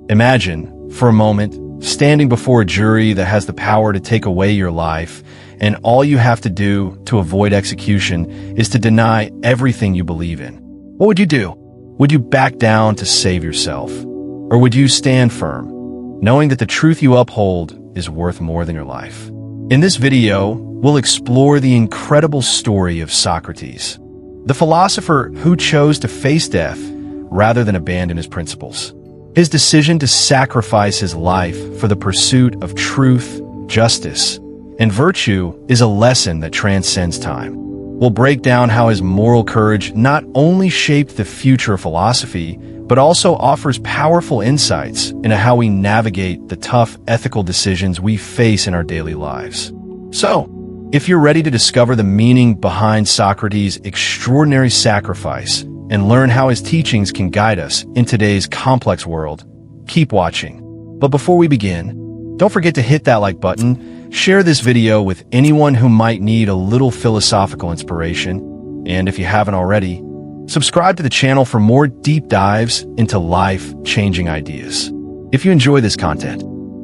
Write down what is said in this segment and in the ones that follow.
Imagine, for a moment, standing before a jury that has the power to take away your life, and all you have to do to avoid execution is to deny everything you believe in. What would you do? Would you back down to save yourself? Or would you stand firm, knowing that the truth you uphold is worth more than your life? In this video, we'll explore the incredible story of Socrates, the philosopher who chose to face death rather than abandon his principles. His decision to sacrifice his life for the pursuit of truth, justice, and virtue is a lesson that transcends time. We'll break down how his moral courage not only shaped the future of philosophy, but also offers powerful insights into how we navigate the tough ethical decisions we face in our daily lives. So, if you're ready to discover the meaning behind Socrates' extraordinary sacrifice and learn how his teachings can guide us in today's complex world, keep watching. But before we begin, don't forget to hit that like button, share this video with anyone who might need a little philosophical inspiration, and if you haven't already, subscribe to the channel for more deep dives into life-changing ideas. If you enjoy this content,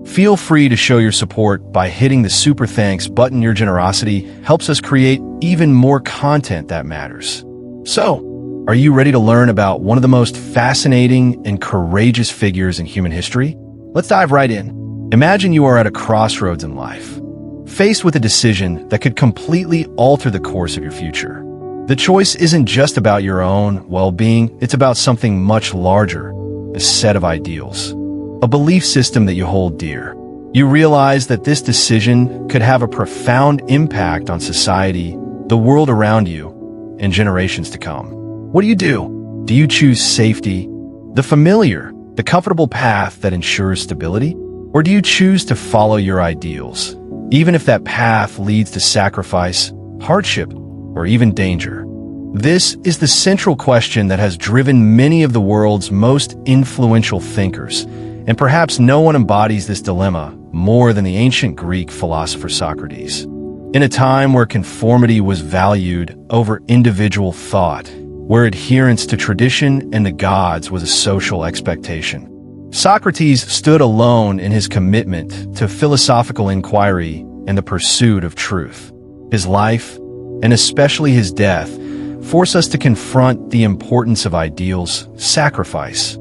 feel free to show your support by hitting the super thanks button. Your generosity helps us create even more content that matters. So, are you ready to learn about one of the most fascinating and courageous figures in human history? Let's dive right in. Imagine you are at a crossroads in life, faced with a decision that could completely alter the course of your future. The choice isn't just about your own well-being, it's about something much larger, a set of ideals, a belief system that you hold dear. You realize that this decision could have a profound impact on society, the world around you, and generations to come. What do? Do you choose safety, the familiar, the comfortable path that ensures stability? Or do you choose to follow your ideals, even if that path leads to sacrifice, hardship, or even danger? This is the central question that has driven many of the world's most influential thinkers, and perhaps no one embodies this dilemma more than the ancient Greek philosopher Socrates. In a time where conformity was valued over individual thought, where adherence to tradition and the gods was a social expectation, Socrates stood alone in his commitment to philosophical inquiry and the pursuit of truth. His life, and especially his death, force us to confront the importance of ideals, sacrifice,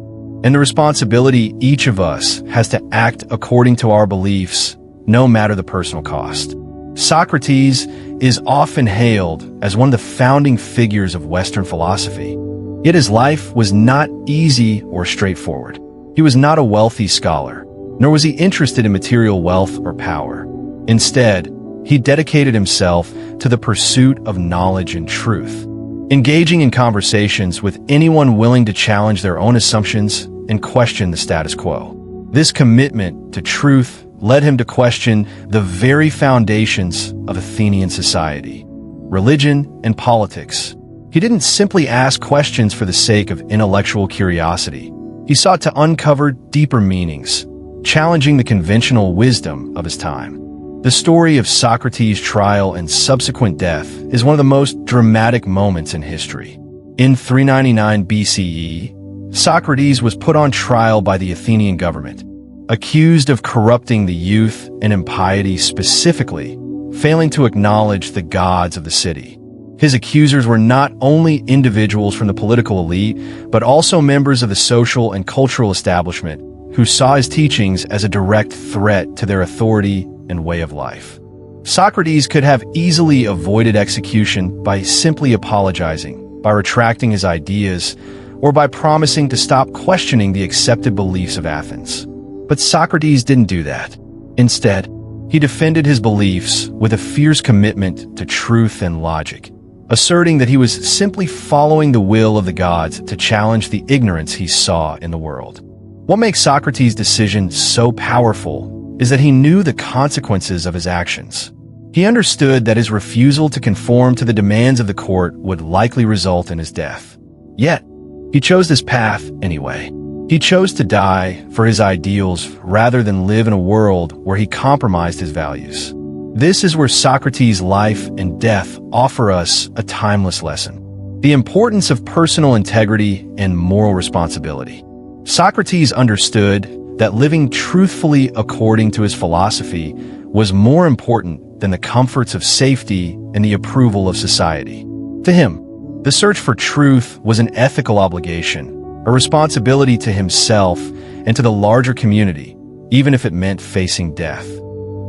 and the responsibility each of us has to act according to our beliefs, no matter the personal cost. Socrates is often hailed as one of the founding figures of Western philosophy. Yet his life was not easy or straightforward. He was not a wealthy scholar, nor was he interested in material wealth or power. Instead, he dedicated himself to the pursuit of knowledge and truth, engaging in conversations with anyone willing to challenge their own assumptions and question the status quo. This commitment to truth led him to question the very foundations of Athenian society, religion, and politics. He didn't simply ask questions for the sake of intellectual curiosity. He sought to uncover deeper meanings, challenging the conventional wisdom of his time. The story of Socrates' trial and subsequent death is one of the most dramatic moments in history. In 399 BCE, Socrates was put on trial by the Athenian government, accused of corrupting the youth and impiety, specifically failing to acknowledge the gods of the city. His accusers were not only individuals from the political elite, but also members of the social and cultural establishment who saw his teachings as a direct threat to their authority and way of life. Socrates could have easily avoided execution by simply apologizing, by retracting his ideas, or by promising to stop questioning the accepted beliefs of Athens. But Socrates didn't do that. Instead, he defended his beliefs with a fierce commitment to truth and logic, asserting that he was simply following the will of the gods to challenge the ignorance he saw in the world. What makes Socrates' decision so powerful is that he knew the consequences of his actions. He understood that his refusal to conform to the demands of the court would likely result in his death. Yet, he chose this path anyway. He chose to die for his ideals rather than live in a world where he compromised his values. This is where Socrates' life and death offer us a timeless lesson: the importance of personal integrity and moral responsibility. Socrates understood that living truthfully according to his philosophy was more important than the comforts of safety and the approval of society. To him, the search for truth was an ethical obligation, a responsibility to himself and to the larger community, even if it meant facing death.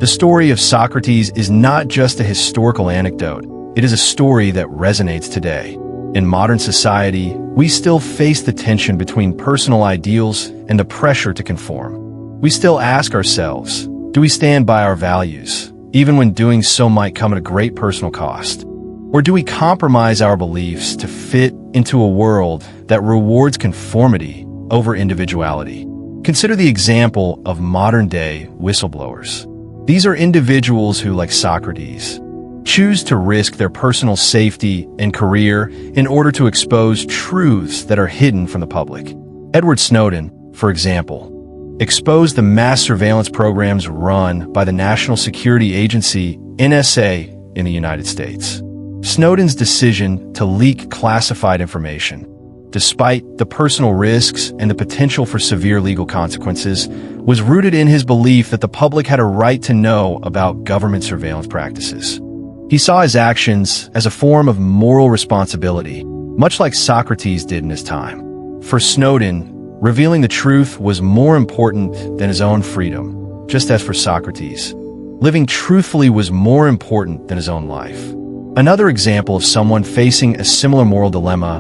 The story of Socrates is not just a historical anecdote, it is a story that resonates today. In modern society, we still face the tension between personal ideals and the pressure to conform. We still ask ourselves, do we stand by our values, even when doing so might come at a great personal cost? Or do we compromise our beliefs to fit into a world that rewards conformity over individuality? Consider the example of modern-day whistleblowers. These are individuals who, like Socrates, choose to risk their personal safety and career in order to expose truths that are hidden from the public. Edward Snowden, for example, exposed the mass surveillance programs run by the National Security Agency, NSA, in the United States. Snowden's decision to leak classified information, despite the personal risks and the potential for severe legal consequences, was rooted in his belief that the public had a right to know about government surveillance practices. He saw his actions as a form of moral responsibility, much like Socrates did in his time. For Snowden, revealing the truth was more important than his own freedom, just as for Socrates, living truthfully was more important than his own life. Another example of someone facing a similar moral dilemma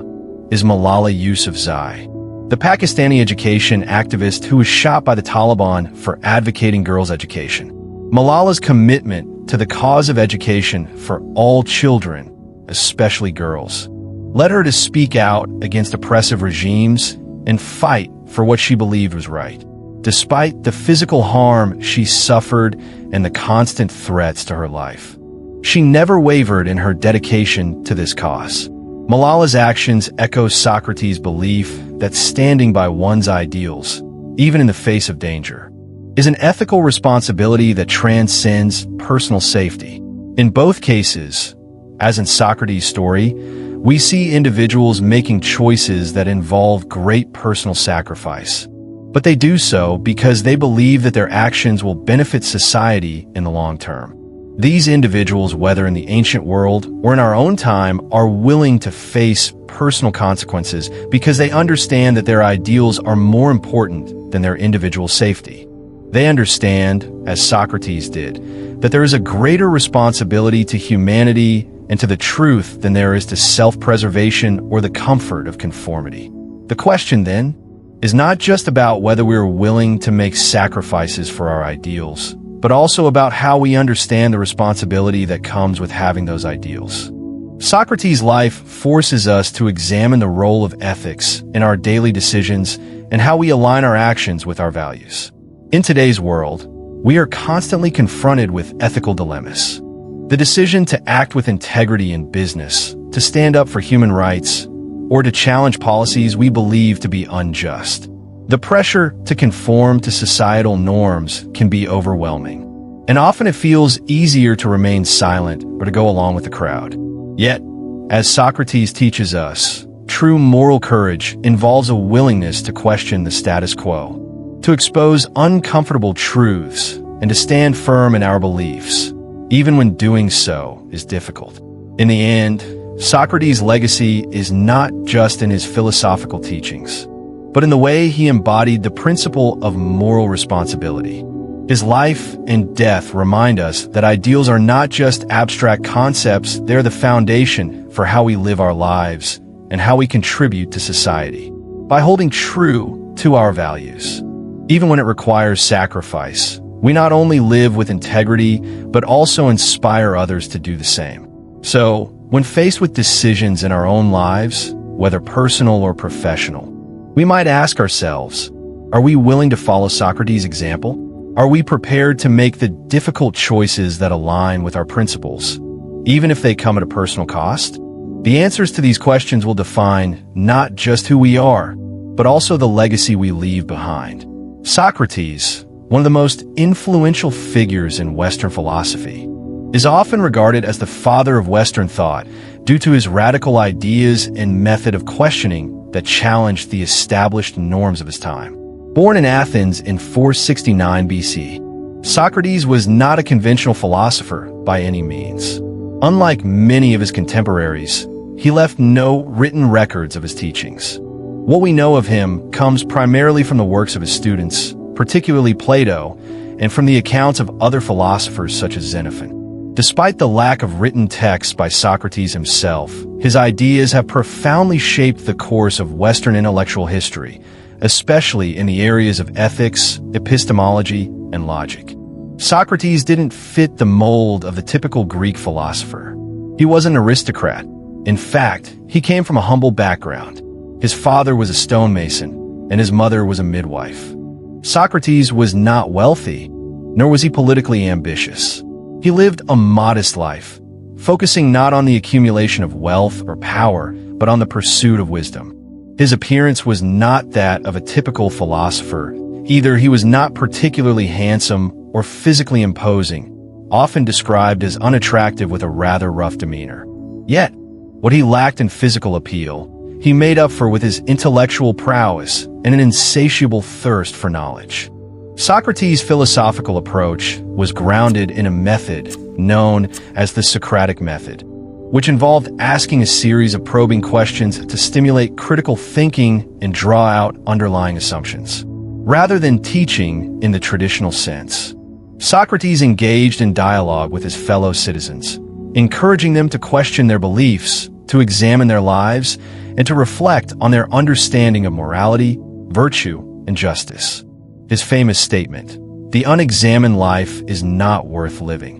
is Malala Yousafzai, the Pakistani education activist who was shot by the Taliban for advocating girls' education. Malala's commitment to the cause of education for all children, especially girls, led her to speak out against oppressive regimes and fight for what she believed was right, despite the physical harm she suffered and the constant threats to her life. She never wavered in her dedication to this cause. Malala's actions echo Socrates' belief that standing by one's ideals, even in the face of danger, is an ethical responsibility that transcends personal safety. In both cases, as in Socrates' story, we see individuals making choices that involve great personal sacrifice. But they do so because they believe that their actions will benefit society in the long term. These individuals, whether in the ancient world or in our own time, are willing to face personal consequences because they understand that their ideals are more important than their individual safety. They understand, as Socrates did, that there is a greater responsibility to humanity and to the truth than there is to self-preservation or the comfort of conformity. The question, then, is not just about whether we are willing to make sacrifices for our ideals, but also about how we understand the responsibility that comes with having those ideals. Socrates' life forces us to examine the role of ethics in our daily decisions and how we align our actions with our values. In today's world, we are constantly confronted with ethical dilemmas. The decision to act with integrity in business, to stand up for human rights, or to challenge policies we believe to be unjust. The pressure to conform to societal norms can be overwhelming, and often it feels easier to remain silent or to go along with the crowd. Yet, as Socrates teaches us, true moral courage involves a willingness to question the status quo, to expose uncomfortable truths, and to stand firm in our beliefs, even when doing so is difficult. In the end, Socrates' legacy is not just in his philosophical teachings, but in the way he embodied the principle of moral responsibility. His life and death remind us that ideals are not just abstract concepts, they're the foundation for how we live our lives and how we contribute to society. By holding true to our values, even when it requires sacrifice, we not only live with integrity, but also inspire others to do the same. So, when faced with decisions in our own lives, whether personal or professional, we might ask ourselves, are we willing to follow Socrates' example? Are we prepared to make the difficult choices that align with our principles, even if they come at a personal cost? The answers to these questions will define not just who we are, but also the legacy we leave behind. Socrates, one of the most influential figures in Western philosophy, is often regarded as the father of Western thought due to his radical ideas and method of questioning that challenged the established norms of his time. Born in Athens in 469 BC, Socrates was not a conventional philosopher by any means. Unlike many of his contemporaries, he left no written records of his teachings. What we know of him comes primarily from the works of his students, particularly Plato, and from the accounts of other philosophers such as Xenophon. Despite the lack of written texts by Socrates himself, his ideas have profoundly shaped the course of Western intellectual history, especially in the areas of ethics, epistemology, and logic. Socrates didn't fit the mold of the typical Greek philosopher. He was an aristocrat. In fact, he came from a humble background. His father was a stonemason, and his mother was a midwife. Socrates was not wealthy, nor was he politically ambitious. He lived a modest life, focusing not on the accumulation of wealth or power, but on the pursuit of wisdom. His appearance was not that of a typical philosopher. Either he was not particularly handsome or physically imposing, often described as unattractive with a rather rough demeanor. Yet, what he lacked in physical appeal, he made up for with his intellectual prowess and an insatiable thirst for knowledge. Socrates' philosophical approach was grounded in a method known as the Socratic method, which involved asking a series of probing questions to stimulate critical thinking and draw out underlying assumptions. Rather than teaching in the traditional sense, Socrates engaged in dialogue with his fellow citizens, encouraging them to question their beliefs, to examine their lives, and to reflect on their understanding of morality, virtue, and justice. His famous statement, "The unexamined life is not worth living,"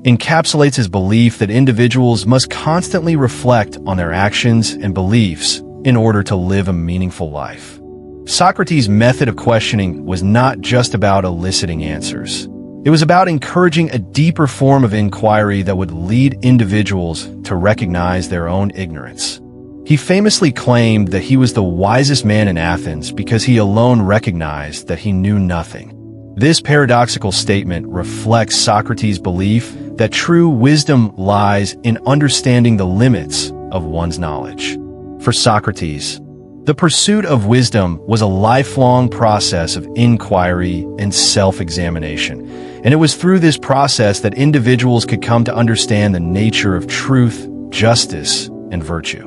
encapsulates his belief that individuals must constantly reflect on their actions and beliefs in order to live a meaningful life. Socrates' method of questioning was not just about eliciting answers. It was about encouraging a deeper form of inquiry that would lead individuals to recognize their own ignorance. He famously claimed that he was the wisest man in Athens because he alone recognized that he knew nothing. This paradoxical statement reflects Socrates' belief that true wisdom lies in understanding the limits of one's knowledge. For Socrates, the pursuit of wisdom was a lifelong process of inquiry and self-examination, and it was through this process that individuals could come to understand the nature of truth, justice, and virtue.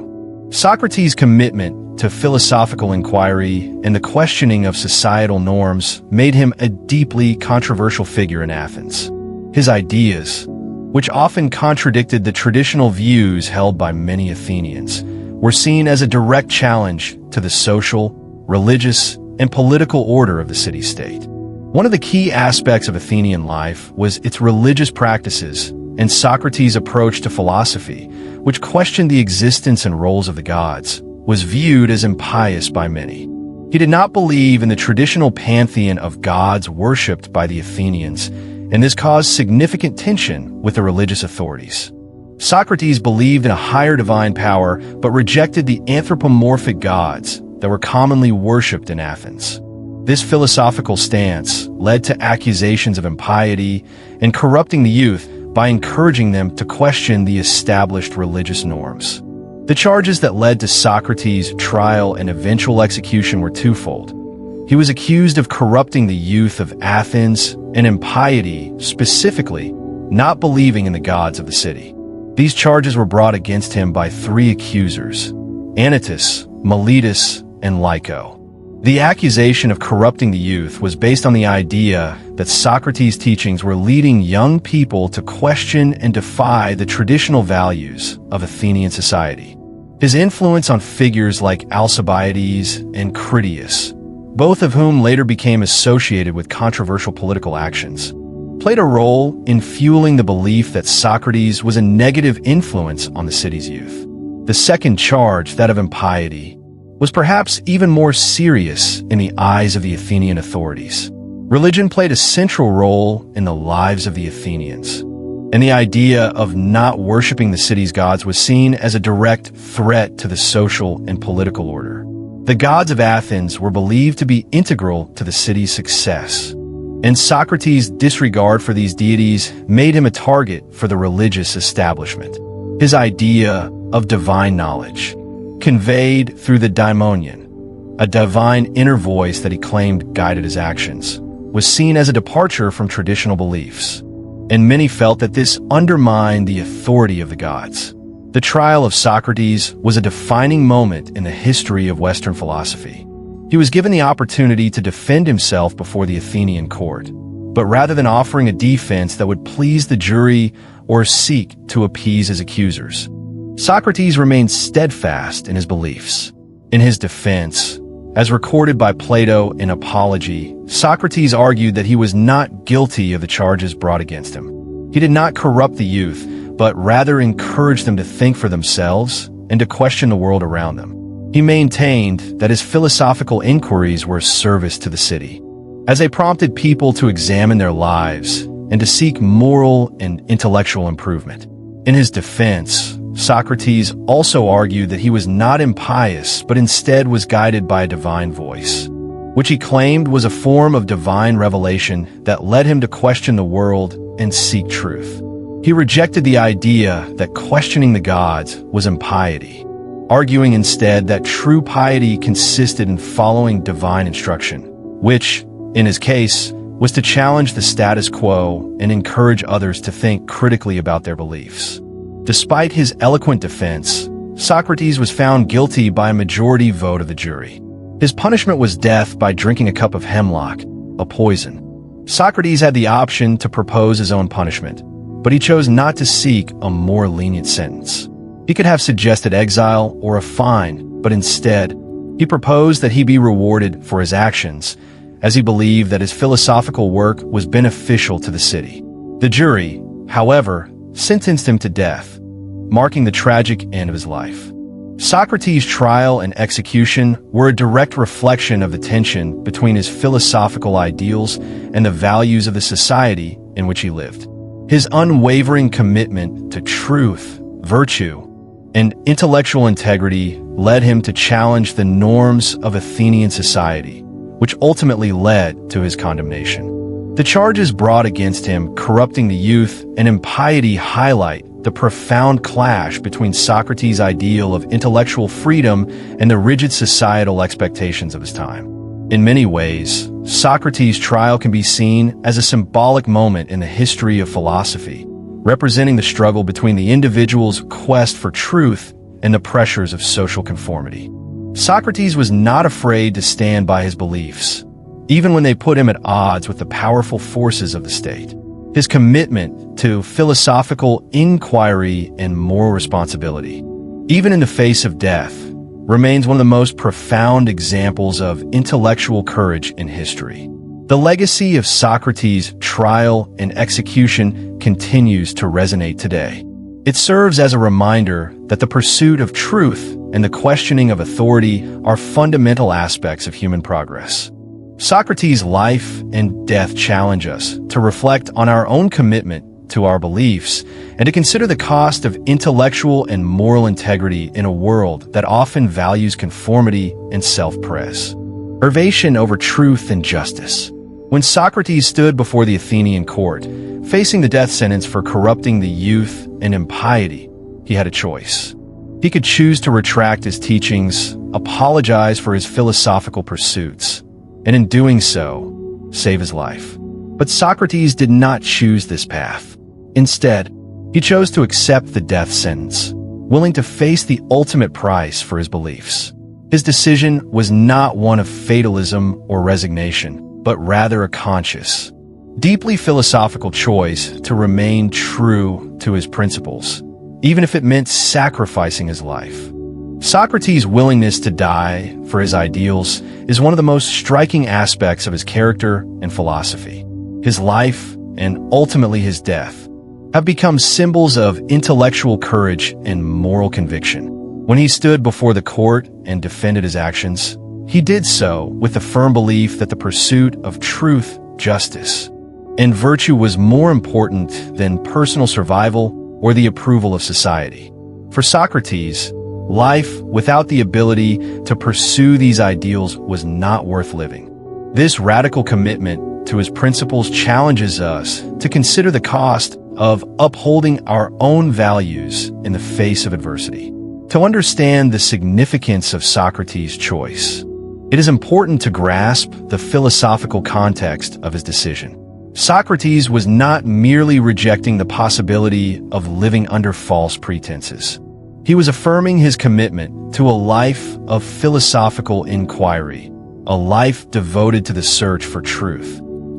Socrates' commitment to philosophical inquiry and the questioning of societal norms made him a deeply controversial figure in Athens. His ideas, which often contradicted the traditional views held by many Athenians, were seen as a direct challenge to the social, religious, and political order of the city-state. One of the key aspects of Athenian life was its religious practices and Socrates' approach to philosophy, which questioned the existence and roles of the gods, was viewed as impious by many. He did not believe in the traditional pantheon of gods worshipped by the Athenians, and this caused significant tension with the religious authorities. Socrates believed in a higher divine power, but rejected the anthropomorphic gods that were commonly worshipped in Athens. This philosophical stance led to accusations of impiety and corrupting the youth by encouraging them to question the established religious norms. The charges that led to Socrates' trial and eventual execution were twofold. He was accused of corrupting the youth of Athens and impiety, specifically, not believing in the gods of the city. These charges were brought against him by three accusers: Anytus, Miletus, and Lyco. The accusation of corrupting the youth was based on the idea that Socrates' teachings were leading young people to question and defy the traditional values of Athenian society. His influence on figures like Alcibiades and Critias, both of whom later became associated with controversial political actions, played a role in fueling the belief that Socrates was a negative influence on the city's youth. The second charge, that of impiety, was perhaps even more serious in the eyes of the Athenian authorities. Religion played a central role in the lives of the Athenians, and the idea of not worshiping the city's gods was seen as a direct threat to the social and political order. The gods of Athens were believed to be integral to the city's success, and Socrates' disregard for these deities made him a target for the religious establishment. His idea of divine knowledge, conveyed through the daimonion, a divine inner voice that he claimed guided his actions, was seen as a departure from traditional beliefs, and many felt that this undermined the authority of the gods. The trial of Socrates was a defining moment in the history of Western philosophy. He was given the opportunity to defend himself before the Athenian court, but rather than offering a defense that would please the jury or seek to appease his accusers, Socrates remained steadfast in his beliefs. In his defense, as recorded by Plato in Apology, Socrates argued that he was not guilty of the charges brought against him. He did not corrupt the youth, but rather encouraged them to think for themselves and to question the world around them. He maintained that his philosophical inquiries were a service to the city, as they prompted people to examine their lives and to seek moral and intellectual improvement. In his defense, Socrates also argued that he was not impious, but instead was guided by a divine voice, which he claimed was a form of divine revelation that led him to question the world and seek truth. He rejected the idea that questioning the gods was impiety, arguing instead that true piety consisted in following divine instruction, which, in his case, was to challenge the status quo and encourage others to think critically about their beliefs. Despite his eloquent defense, Socrates was found guilty by a majority vote of the jury. His punishment was death by drinking a cup of hemlock, a poison. Socrates had the option to propose his own punishment, but he chose not to seek a more lenient sentence. He could have suggested exile or a fine, but instead, he proposed that he be rewarded for his actions, as he believed that his philosophical work was beneficial to the city. The jury, however, sentenced him to death, marking the tragic end of his life. Socrates' trial and execution were a direct reflection of the tension between his philosophical ideals and the values of the society in which he lived. His unwavering commitment to truth, virtue, and intellectual integrity led him to challenge the norms of Athenian society, which ultimately led to his condemnation. The charges brought against him, corrupting the youth and impiety, highlight the profound clash between Socrates' ideal of intellectual freedom and the rigid societal expectations of his time. In many ways, Socrates' trial can be seen as a symbolic moment in the history of philosophy, representing the struggle between the individual's quest for truth and the pressures of social conformity. Socrates was not afraid to stand by his beliefs, even when they put him at odds with the powerful forces of the state. His commitment to philosophical inquiry and moral responsibility, even in the face of death, remains one of the most profound examples of intellectual courage in history. The legacy of Socrates' trial and execution continues to resonate today. It serves as a reminder that the pursuit of truth and the questioning of authority are fundamental aspects of human progress. Socrates' life and death challenge us to reflect on our own commitment to our beliefs and to consider the cost of intellectual and moral integrity in a world that often values conformity and self-preservation over truth and justice. When Socrates stood before the Athenian court, facing the death sentence for corrupting the youth and impiety, he had a choice. He could choose to retract his teachings, apologize for his philosophical pursuits, and in doing so, save his life. But Socrates did not choose this path. Instead, he chose to accept the death sentence, willing to face the ultimate price for his beliefs. His decision was not one of fatalism or resignation, but rather a conscious, deeply philosophical choice to remain true to his principles, even if it meant sacrificing his life. Socrates' willingness to die for his ideals is one of the most striking aspects of his character and philosophy. His life, and ultimately his death, have become symbols of intellectual courage and moral conviction. When he stood before the court and defended his actions, he did so with the firm belief that the pursuit of truth, justice, and virtue was more important than personal survival or the approval of society. For Socrates, life without the ability to pursue these ideals was not worth living. This radical commitment to his principles challenges us to consider the cost of upholding our own values in the face of adversity. To understand the significance of Socrates' choice, It is important to grasp the philosophical context of his decision. Socrates was not merely rejecting the possibility of living under false pretenses. He was affirming his commitment to a life of philosophical inquiry, a life devoted to the search for truth,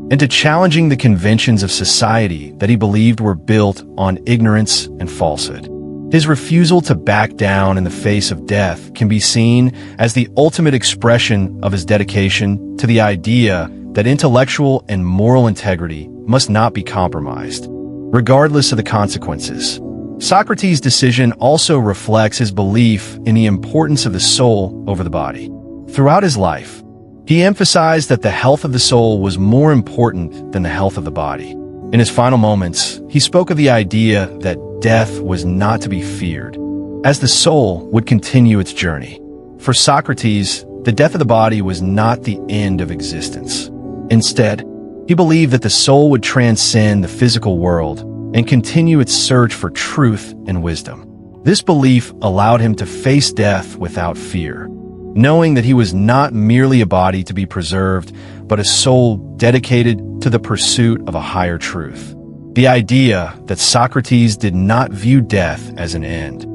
and to challenging the conventions of society that he believed were built on ignorance and falsehood. His refusal to back down in the face of death can be seen as the ultimate expression of his dedication to the idea that intellectual and moral integrity must not be compromised, regardless of the consequences. Socrates' decision also reflects his belief in the importance of the soul over the body. Throughout his life, he emphasized that the health of the soul was more important than the health of the body. In his final moments, he spoke of the idea that death was not to be feared, as the soul would continue its journey. For Socrates, the death of the body was not the end of existence. Instead, he believed that the soul would transcend the physical world and continue its search for truth and wisdom. This belief allowed him to face death without fear, knowing that he was not merely a body to be preserved, but a soul dedicated to the pursuit of a higher truth. The idea that Socrates did not view death as an end,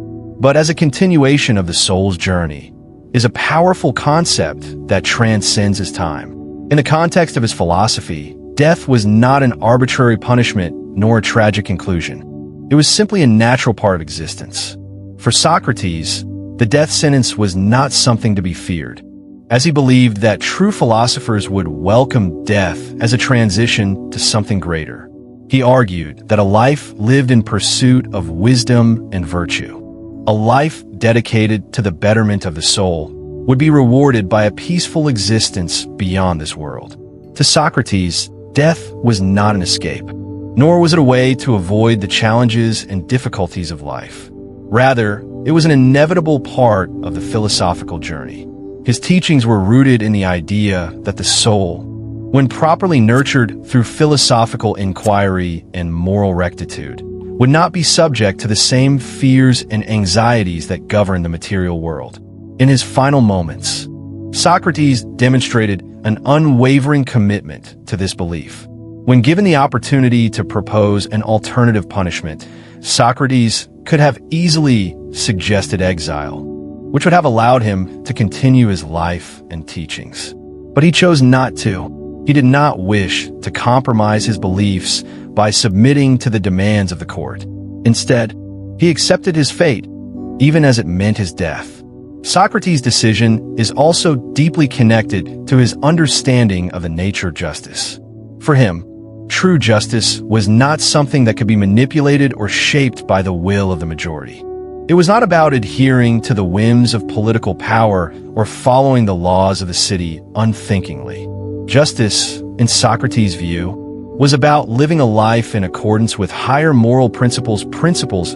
but as a continuation of the soul's journey, is a powerful concept that transcends his time. In the context of his philosophy, death was not an arbitrary punishment nor a tragic conclusion. It was simply a natural part of existence. For Socrates, the death sentence was not something to be feared, as he believed that true philosophers would welcome death as a transition to something greater. He argued that a life lived in pursuit of wisdom and virtue, a life dedicated to the betterment of the soul, would be rewarded by a peaceful existence beyond this world. To Socrates, death was not an escape, nor was it a way to avoid the challenges and difficulties of life. Rather, it was an inevitable part of the philosophical journey. His teachings were rooted in the idea that the soul, when properly nurtured through philosophical inquiry and moral rectitude, would not be subject to the same fears and anxieties that govern the material world. In his final moments, Socrates demonstrated an unwavering commitment to this belief. When given the opportunity to propose an alternative punishment, Socrates could have easily suggested exile, which would have allowed him to continue his life and teachings. But he chose not to. He did not wish to compromise his beliefs by submitting to the demands of the court. Instead, he accepted his fate, even as it meant his death. Socrates' decision is also deeply connected to his understanding of the nature of justice. For him, true justice was not something that could be manipulated or shaped by the will of the majority. It was not about adhering to the whims of political power or following the laws of the city unthinkingly. Justice, in Socrates' view, was about living a life in accordance with higher moral principles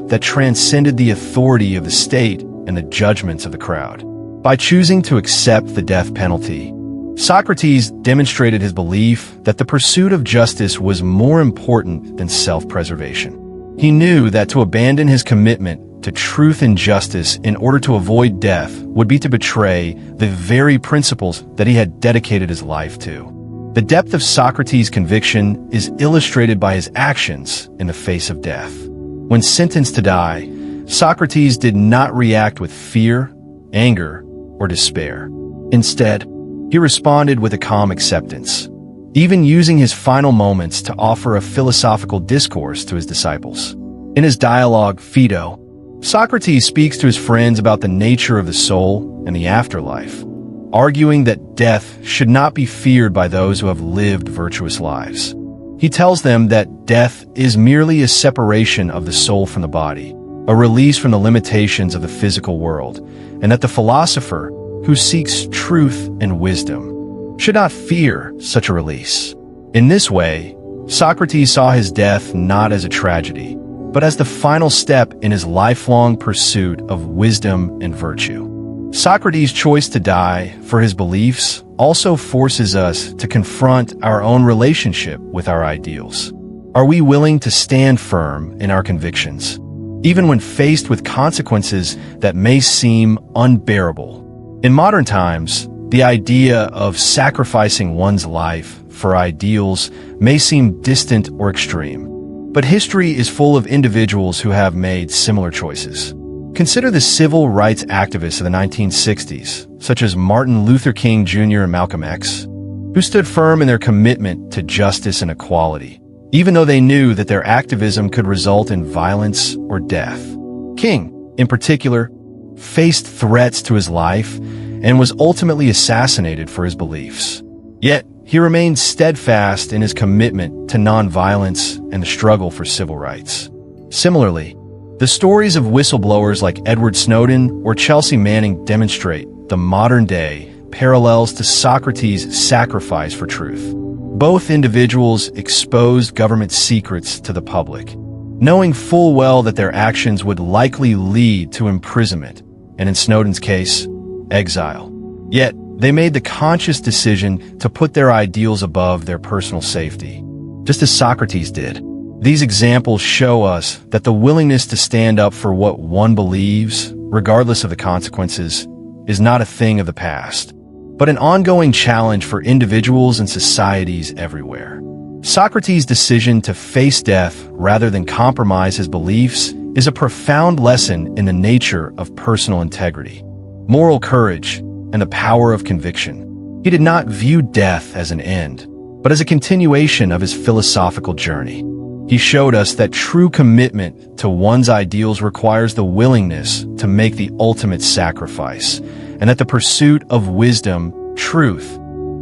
that transcended the authority of the state and the judgments of the crowd. By choosing to accept the death penalty, Socrates demonstrated his belief that the pursuit of justice was more important than self-preservation. He knew that to abandon his commitment to truth and justice in order to avoid death would be to betray the very principles that he had dedicated his life to. The depth of Socrates' conviction is illustrated by his actions in the face of death. When sentenced to die, Socrates did not react with fear, anger, or despair. Instead, he responded with a calm acceptance, even using his final moments to offer a philosophical discourse to his disciples. In his dialogue, Phaedo, Socrates speaks to his friends about the nature of the soul and the afterlife, arguing that death should not be feared by those who have lived virtuous lives. He tells them that death is merely a separation of the soul from the body, a release from the limitations of the physical world, and that the philosopher who seeks truth and wisdom should not fear such a release. In this way, Socrates saw his death not as a tragedy, but as the final step in his lifelong pursuit of wisdom and virtue. Socrates' choice to die for his beliefs also forces us to confront our own relationship with our ideals. Are we willing to stand firm in our convictions, even when faced with consequences that may seem unbearable? In modern times, The idea of sacrificing one's life for ideals may seem distant or extreme, but history is full of individuals who have made similar choices. Consider the civil rights activists of the 1960s, such as Martin Luther King Jr. and Malcolm X, who stood firm in their commitment to justice and equality, even though they knew that their activism could result in violence or death. King, in particular, faced threats to his life and was ultimately assassinated for his beliefs. Yet, he remained steadfast in his commitment to nonviolence and the struggle for civil rights. Similarly, the stories of whistleblowers like Edward Snowden or Chelsea Manning demonstrate the modern-day parallels to Socrates' sacrifice for truth. Both individuals exposed government secrets to the public, knowing full well that their actions would likely lead to imprisonment, and in Snowden's case, exile. Yet, they made the conscious decision to put their ideals above their personal safety, just as Socrates did. These examples show us that the willingness to stand up for what one believes, regardless of the consequences, is not a thing of the past, but an ongoing challenge for individuals and societies everywhere. Socrates' decision to face death rather than compromise his beliefs is a profound lesson in the nature of personal integrity, moral courage, and the power of conviction. He did not view death as an end, but as a continuation of his philosophical journey. He showed us that true commitment to one's ideals requires the willingness to make the ultimate sacrifice, and that the pursuit of wisdom, truth,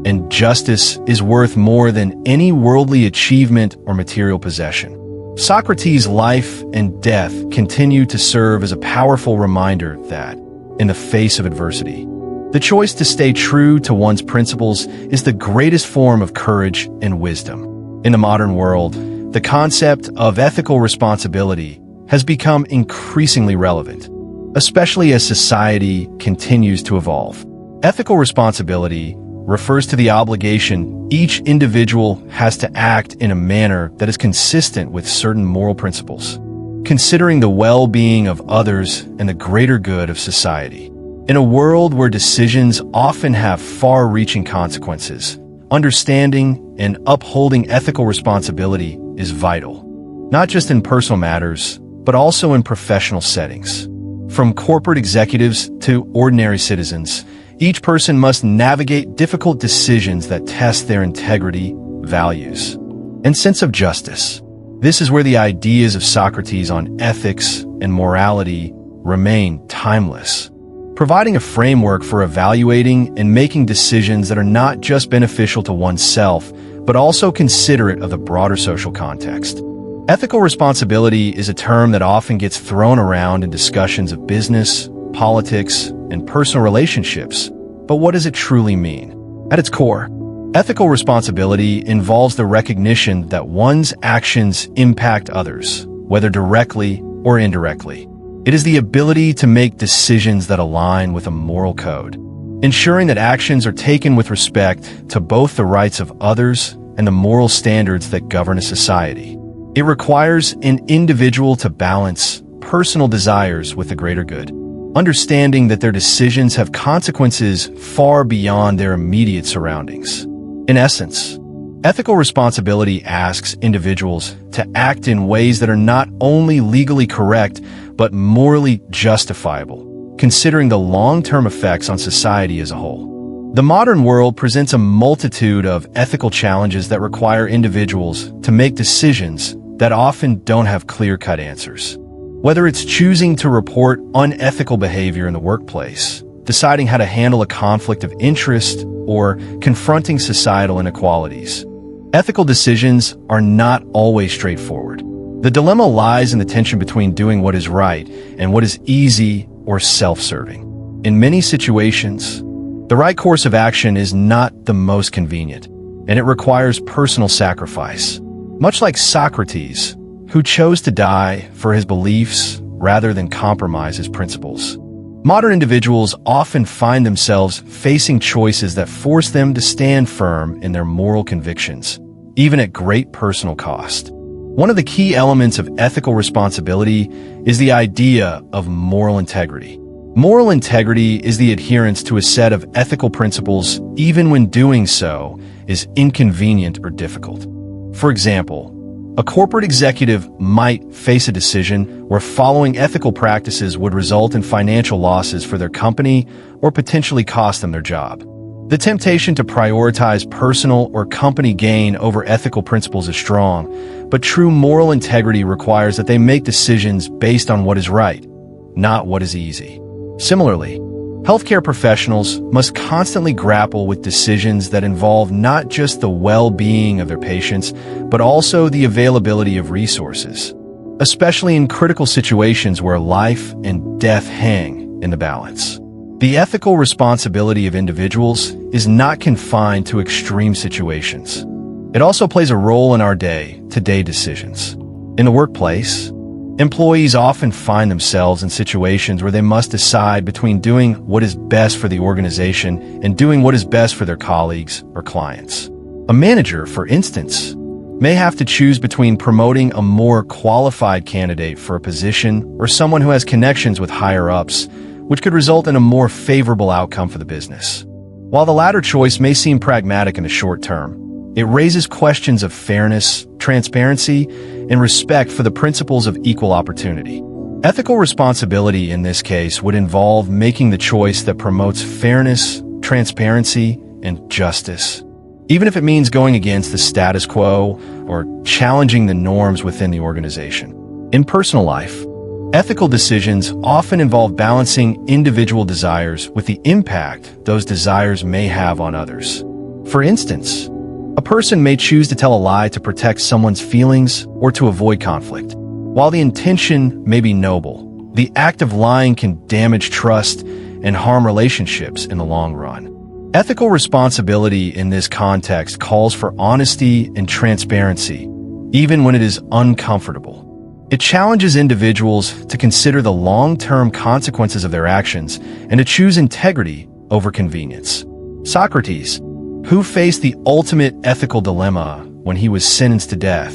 and justice is worth more than any worldly achievement or material possession. Socrates' life and death continue to serve as a powerful reminder that, in the face of adversity, the choice to stay true to one's principles is the greatest form of courage and wisdom. In the modern world, the concept of ethical responsibility has become increasingly relevant, especially as society continues to evolve. Ethical responsibility refers to the obligation each individual has to act in a manner that is consistent with certain moral principles, considering the well-being of others and the greater good of society. In a world where decisions often have far-reaching consequences, understanding and upholding ethical responsibility is vital, not just in personal matters, but also in professional settings. From corporate executives to ordinary citizens, each person must navigate difficult decisions that test their integrity, values, and sense of justice. This is where the ideas of Socrates on ethics and morality remain timeless, providing a framework for evaluating and making decisions that are not just beneficial to oneself, but also considerate of the broader social context. Ethical responsibility is a term that often gets thrown around in discussions of business, politics, and personal relationships, but what does it truly mean? At its core, ethical responsibility involves the recognition that one's actions impact others, whether directly or indirectly. It is the ability to make decisions that align with a moral code, ensuring that actions are taken with respect to both the rights of others and the moral standards that govern a society. It requires an individual to balance personal desires with the greater good, understanding that their decisions have consequences far beyond their immediate surroundings. In essence, ethical responsibility asks individuals to act in ways that are not only legally correct, but morally justifiable, considering the long-term effects on society as a whole. The modern world presents a multitude of ethical challenges that require individuals to make decisions that often don't have clear-cut answers. Whether it's choosing to report unethical behavior in the workplace, deciding how to handle a conflict of interest, or confronting societal inequalities, ethical decisions are not always straightforward. The dilemma lies in the tension between doing what is right and what is easy or self-serving. In many situations, the right course of action is not the most convenient, and it requires personal sacrifice. Much like Socrates, who chose to die for his beliefs rather than compromise his principles. Modern individuals often find themselves facing choices that force them to stand firm in their moral convictions, even at great personal cost. One of the key elements of ethical responsibility is the idea of moral integrity. Moral integrity is the adherence to a set of ethical principles even when doing so is inconvenient or difficult. For example, a corporate executive might face a decision where following ethical practices would result in financial losses for their company or potentially cost them their job. The temptation to prioritize personal or company gain over ethical principles is strong, but true moral integrity requires that they make decisions based on what is right, not what is easy. Similarly, healthcare professionals must constantly grapple with decisions that involve not just the well-being of their patients, but also the availability of resources, especially in critical situations where life and death hang in the balance. The ethical responsibility of individuals is not confined to extreme situations. It also plays a role in our day-to-day decisions. In the workplace, employees often find themselves in situations where they must decide between doing what is best for the organization and doing what is best for their colleagues or clients. A manager, for instance, may have to choose between promoting a more qualified candidate for a position or someone who has connections with higher-ups, which could result in a more favorable outcome for the business. While the latter choice may seem pragmatic in the short term, it raises questions of fairness, transparency, and respect for the principles of equal opportunity. Ethical responsibility in this case would involve making the choice that promotes fairness, transparency, and justice, even if it means going against the status quo or challenging the norms within the organization. In personal life, ethical decisions often involve balancing individual desires with the impact those desires may have on others. For instance, a person may choose to tell a lie to protect someone's feelings or to avoid conflict. While the intention may be noble, the act of lying can damage trust and harm relationships in the long run. Ethical responsibility in this context calls for honesty and transparency, even when it is uncomfortable. It challenges individuals to consider the long-term consequences of their actions and to choose integrity over convenience. Socrates, who faced the ultimate ethical dilemma when he was sentenced to death,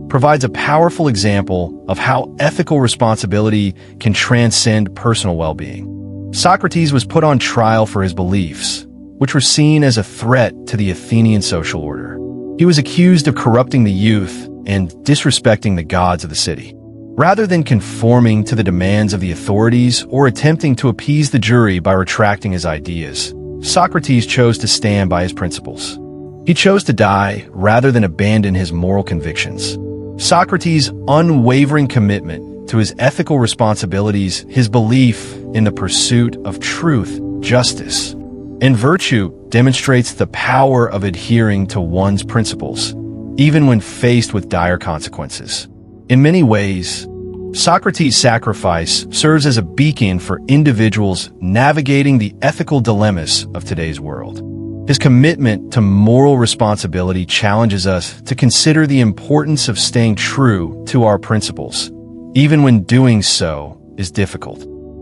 provides a powerful example of how ethical responsibility can transcend personal well-being. Socrates was put on trial for his beliefs, which were seen as a threat to the Athenian social order. He was accused of corrupting the youth and disrespecting the gods of the city. Rather than conforming to the demands of the authorities or attempting to appease the jury by retracting his ideas, Socrates chose to stand by his principles. He chose to die rather than abandon his moral convictions. Socrates' unwavering commitment to his ethical responsibilities, his belief in the pursuit of truth, justice, and virtue demonstrates the power of adhering to one's principles, even when faced with dire consequences. In many ways, Socrates' sacrifice serves as a beacon for individuals navigating the ethical dilemmas of today's world. His commitment to moral responsibility challenges us to consider the importance of staying true to our principles, even when doing so is difficult.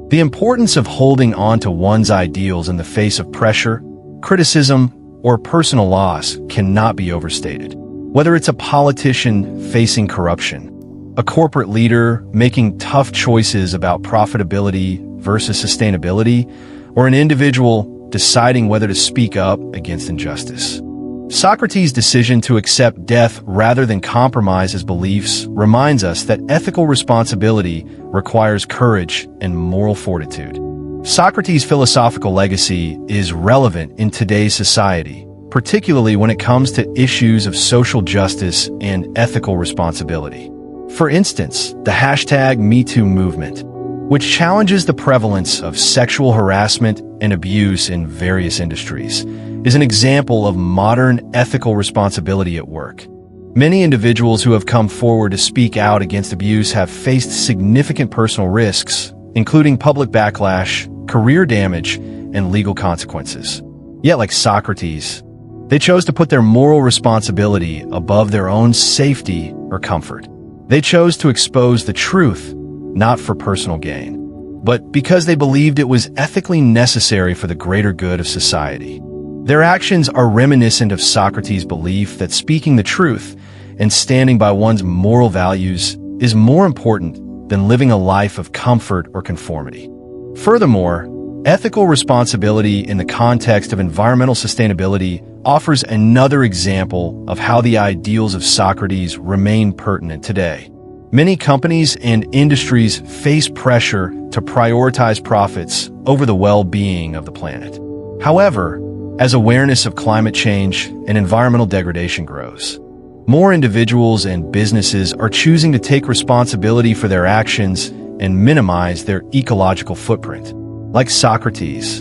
The importance of holding on to one's ideals in the face of pressure, criticism, or personal loss cannot be overstated. Whether it's a politician facing corruption, a corporate leader making tough choices about profitability versus sustainability, or an individual deciding whether to speak up against injustice. Socrates' decision to accept death rather than compromise his beliefs reminds us that ethical responsibility requires courage and moral fortitude. Socrates' philosophical legacy is relevant in today's society, particularly when it comes to issues of social justice and ethical responsibility. For instance, the #MeToo movement, which challenges the prevalence of sexual harassment and abuse in various industries, is an example of modern ethical responsibility at work. Many individuals who have come forward to speak out against abuse have faced significant personal risks, including public backlash, career damage, and legal consequences. Yet, like Socrates, they chose to put their moral responsibility above their own safety or comfort. They chose to expose the truth, not for personal gain, but because they believed it was ethically necessary for the greater good of society. Their actions are reminiscent of Socrates' belief that speaking the truth and standing by one's moral values is more important than living a life of comfort or conformity. Furthermore, ethical responsibility in the context of environmental sustainability offers another example of how the ideals of Socrates remain pertinent today. Many companies and industries face pressure to prioritize profits over the well-being of the planet. However, as awareness of climate change and environmental degradation grows, more individuals and businesses are choosing to take responsibility for their actions and minimize their ecological footprint. Like Socrates,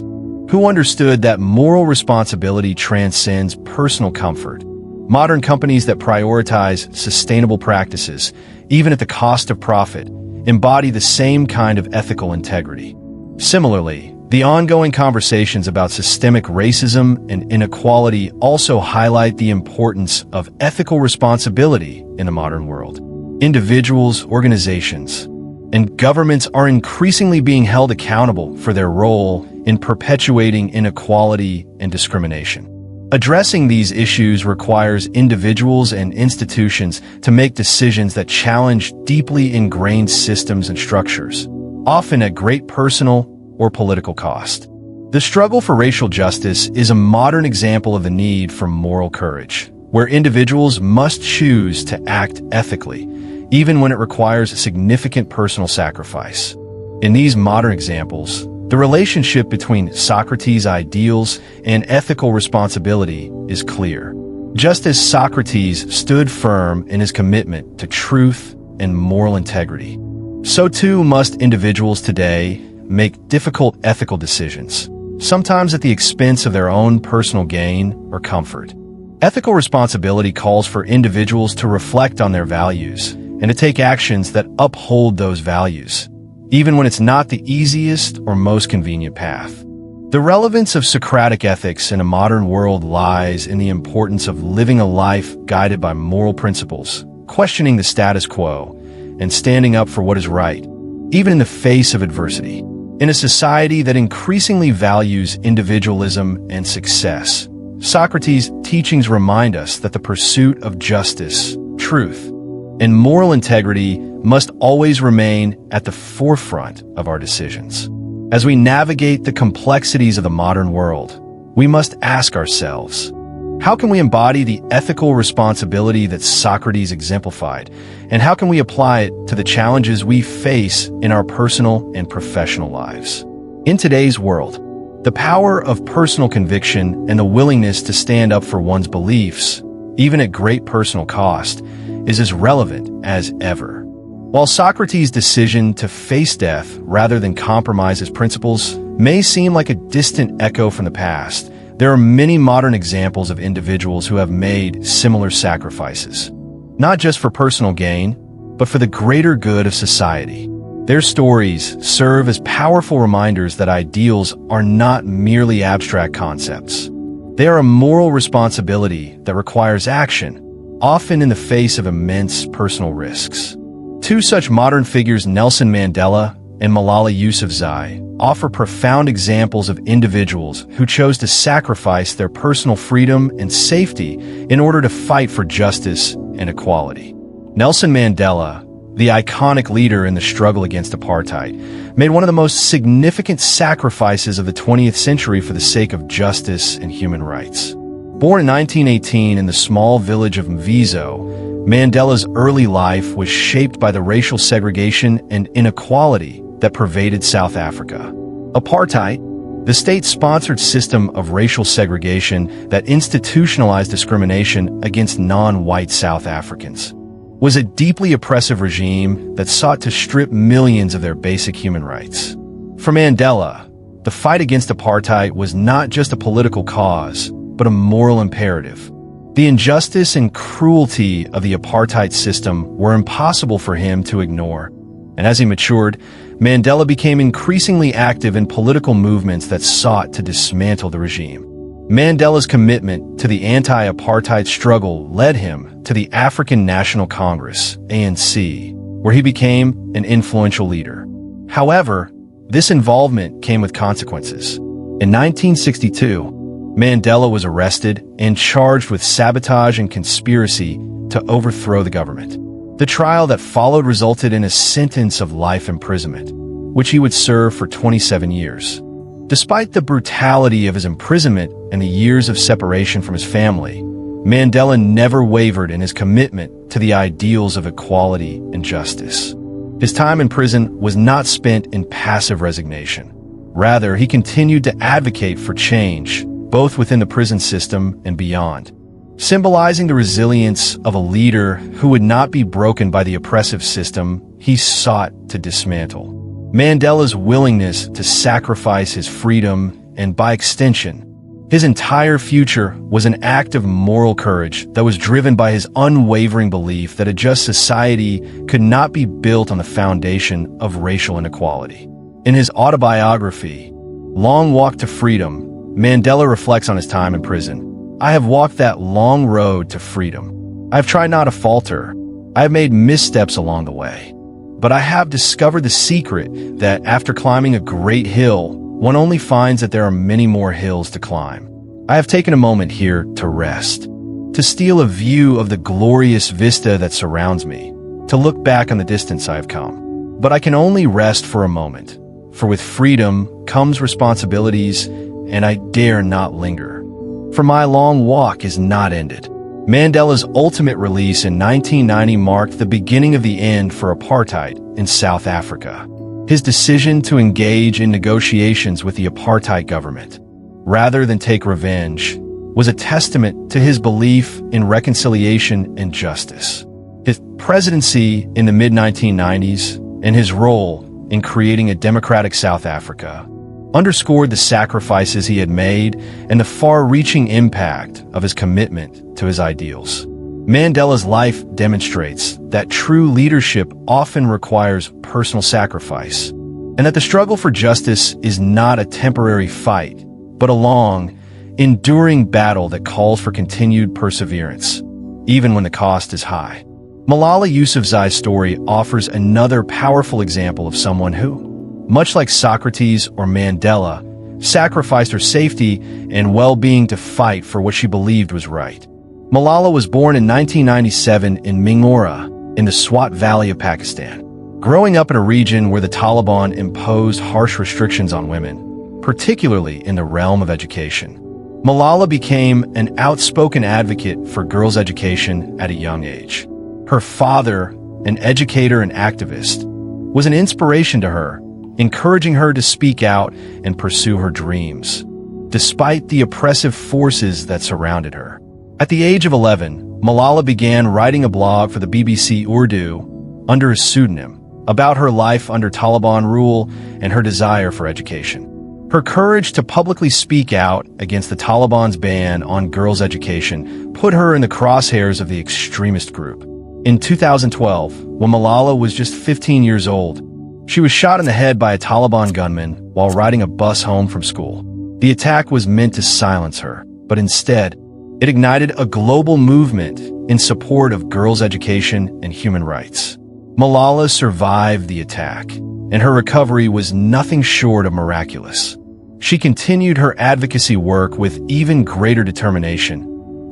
who understood that moral responsibility transcends personal comfort, modern companies that prioritize sustainable practices, even at the cost of profit, embody the same kind of ethical integrity. Similarly, the ongoing conversations about systemic racism and inequality also highlight the importance of ethical responsibility in the modern world. Individuals, organizations, and governments are increasingly being held accountable for their role in perpetuating inequality and discrimination. Addressing these issues requires individuals and institutions to make decisions that challenge deeply ingrained systems and structures, often at great personal or political cost. The struggle for racial justice is a modern example of the need for moral courage, where individuals must choose to act ethically, even when it requires significant personal sacrifice. In these modern examples, the relationship between Socrates' ideals and ethical responsibility is clear. Just as Socrates stood firm in his commitment to truth and moral integrity, so too must individuals today make difficult ethical decisions, sometimes at the expense of their own personal gain or comfort. Ethical responsibility calls for individuals to reflect on their values and to take actions that uphold those values, even when it's not the easiest or most convenient path. The relevance of Socratic ethics in a modern world lies in the importance of living a life guided by moral principles, questioning the status quo, and standing up for what is right, even in the face of adversity. In a society that increasingly values individualism and success, Socrates' teachings remind us that the pursuit of justice, truth, and moral integrity must always remain at the forefront of our decisions. As we navigate the complexities of the modern world, we must ask ourselves, how can we embody the ethical responsibility that Socrates exemplified, and how can we apply it to the challenges we face in our personal and professional lives? In today's world, the power of personal conviction and the willingness to stand up for one's beliefs, even at great personal cost, is as relevant as ever. While Socrates' decision to face death rather than compromise his principles may seem like a distant echo from the past, there are many modern examples of individuals who have made similar sacrifices, not just for personal gain, but for the greater good of society. Their stories serve as powerful reminders that ideals are not merely abstract concepts. They are a moral responsibility that requires action, often in the face of immense personal risks. Two such modern figures, Nelson Mandela and Malala Yousafzai, offer profound examples of individuals who chose to sacrifice their personal freedom and safety in order to fight for justice and equality. Nelson Mandela, the iconic leader in the struggle against apartheid, made one of the most significant sacrifices of the 20th century for the sake of justice and human rights. Born in 1918 in the small village of Mvizo, Mandela's early life was shaped by the racial segregation and inequality that pervaded South Africa. Apartheid, the state-sponsored system of racial segregation that institutionalized discrimination against non-white South Africans, was a deeply oppressive regime that sought to strip millions of their basic human rights. For Mandela, the fight against apartheid was not just a political cause, but a moral imperative. The injustice and cruelty of the apartheid system were impossible for him to ignore, and as he matured, Mandela became increasingly active in political movements that sought to dismantle the regime. Mandela's commitment to the anti-apartheid struggle led him to the African National Congress, ANC, where he became an influential leader. However, this involvement came with consequences. In 1962, Mandela was arrested and charged with sabotage and conspiracy to overthrow the government. The trial that followed resulted in a sentence of life imprisonment. which he would serve for 27 years. Despite the brutality of his imprisonment and the years of separation from his family, Mandela never wavered in his commitment to the ideals of equality and justice. His time in prison was not spent in passive resignation. Rather, he continued to advocate for change, both within the prison system and beyond. Symbolizing the resilience of a leader who would not be broken by the oppressive system he sought to dismantle. Mandela's willingness to sacrifice his freedom and, by extension, his entire future was an act of moral courage that was driven by his unwavering belief that a just society could not be built on the foundation of racial inequality. In his autobiography, Long Walk to Freedom, Mandela reflects on his time in prison. "I have walked that long road to freedom. I have tried not to falter. I have made missteps along the way. But I have discovered the secret that after climbing a great hill, one only finds that there are many more hills to climb. I have taken a moment here to rest, to steal a view of the glorious vista that surrounds me, to look back on the distance I have come. But I can only rest for a moment, for with freedom comes responsibilities, and I dare not linger. For my long walk is not ended." Mandela's ultimate release in 1990 marked the beginning of the end for apartheid in South Africa. His decision to engage in negotiations with the apartheid government, rather than take revenge, was a testament to his belief in reconciliation and justice. His presidency in the mid-1990s and his role in creating a democratic South Africa underscored the sacrifices he had made and the far-reaching impact of his commitment to his ideals. Mandela's life demonstrates that true leadership often requires personal sacrifice, and that the struggle for justice is not a temporary fight, but a long, enduring battle that calls for continued perseverance, even when the cost is high. Malala Yousafzai's story offers another powerful example of someone who, much like Socrates or Mandela, sacrificed her safety and well-being to fight for what she believed was right. Malala was born in 1997 in Mingora, in the Swat Valley of Pakistan. Growing up in a region where the Taliban imposed harsh restrictions on women, particularly in the realm of education, Malala became an outspoken advocate for girls' education at a young age. Her father, an educator and activist, was an inspiration to her, encouraging her to speak out and pursue her dreams, despite the oppressive forces that surrounded her. At the age of 11, Malala began writing a blog for the BBC Urdu under a pseudonym about her life under Taliban rule and her desire for education. Her courage to publicly speak out against the Taliban's ban on girls' education put her in the crosshairs of the extremist group. In 2012, when Malala was just 15 years old, she was shot in the head by a Taliban gunman while riding a bus home from school. The attack was meant to silence her, but instead, it ignited a global movement in support of girls' education and human rights. Malala survived the attack, and her recovery was nothing short of miraculous. She continued her advocacy work with even greater determination,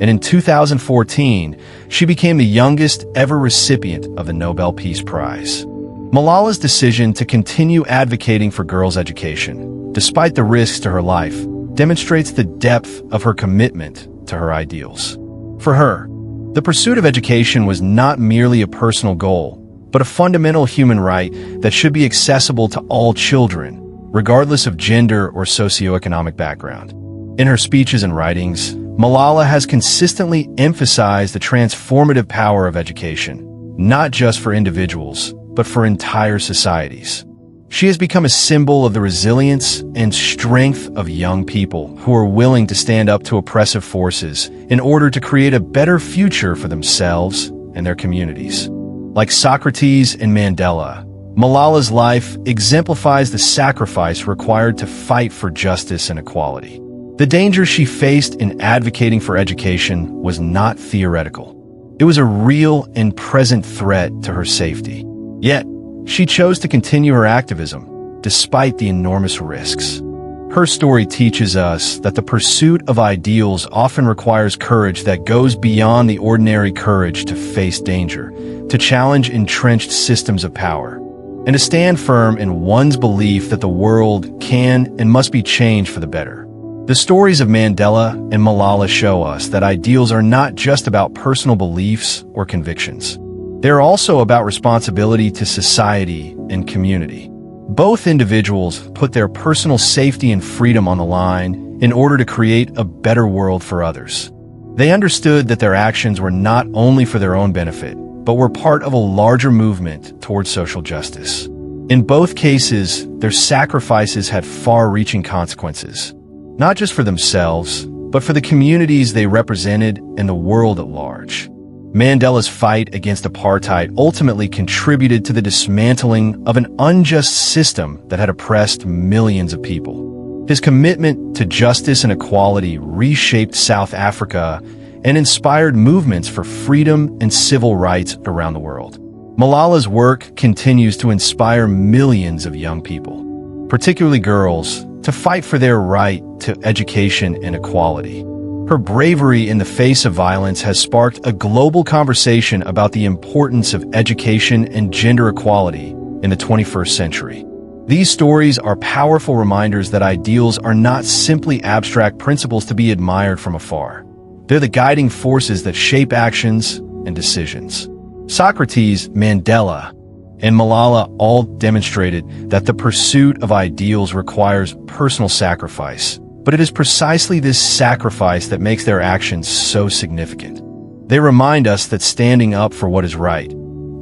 and in 2014, she became the youngest ever recipient of the Nobel Peace Prize. Malala's decision to continue advocating for girls' education, despite the risks to her life, demonstrates the depth of her commitment to her ideals. For her, the pursuit of education was not merely a personal goal, but a fundamental human right that should be accessible to all children, regardless of gender or socioeconomic background. In her speeches and writings, Malala has consistently emphasized the transformative power of education, not just for individuals, but for entire societies. She has become a symbol of the resilience and strength of young people who are willing to stand up to oppressive forces in order to create a better future for themselves and their communities. Like Socrates and Mandela, Malala's life exemplifies the sacrifice required to fight for justice and equality. The danger she faced in advocating for education was not theoretical. It was a real and present threat to her safety. Yet, she chose to continue her activism, despite the enormous risks. Her story teaches us that the pursuit of ideals often requires courage that goes beyond the ordinary courage to face danger, to challenge entrenched systems of power, and to stand firm in one's belief that the world can and must be changed for the better. The stories of Mandela and Malala show us that ideals are not just about personal beliefs or convictions. They're also about responsibility to society and community. Both individuals put their personal safety and freedom on the line in order to create a better world for others. They understood that their actions were not only for their own benefit, but were part of a larger movement towards social justice. In both cases, their sacrifices had far-reaching consequences, not just for themselves, but for the communities they represented and the world at large. Mandela's fight against apartheid ultimately contributed to the dismantling of an unjust system that had oppressed millions of people. His commitment to justice and equality reshaped South Africa and inspired movements for freedom and civil rights around the world. Malala's work continues to inspire millions of young people, particularly girls, to fight for their right to education and equality. Her bravery in the face of violence has sparked a global conversation about the importance of education and gender equality in the 21st century. These stories are powerful reminders that ideals are not simply abstract principles to be admired from afar. They're the guiding forces that shape actions and decisions. Socrates, Mandela, and Malala all demonstrated that the pursuit of ideals requires personal sacrifice. But it is precisely this sacrifice that makes their actions so significant. They remind us that standing up for what is right,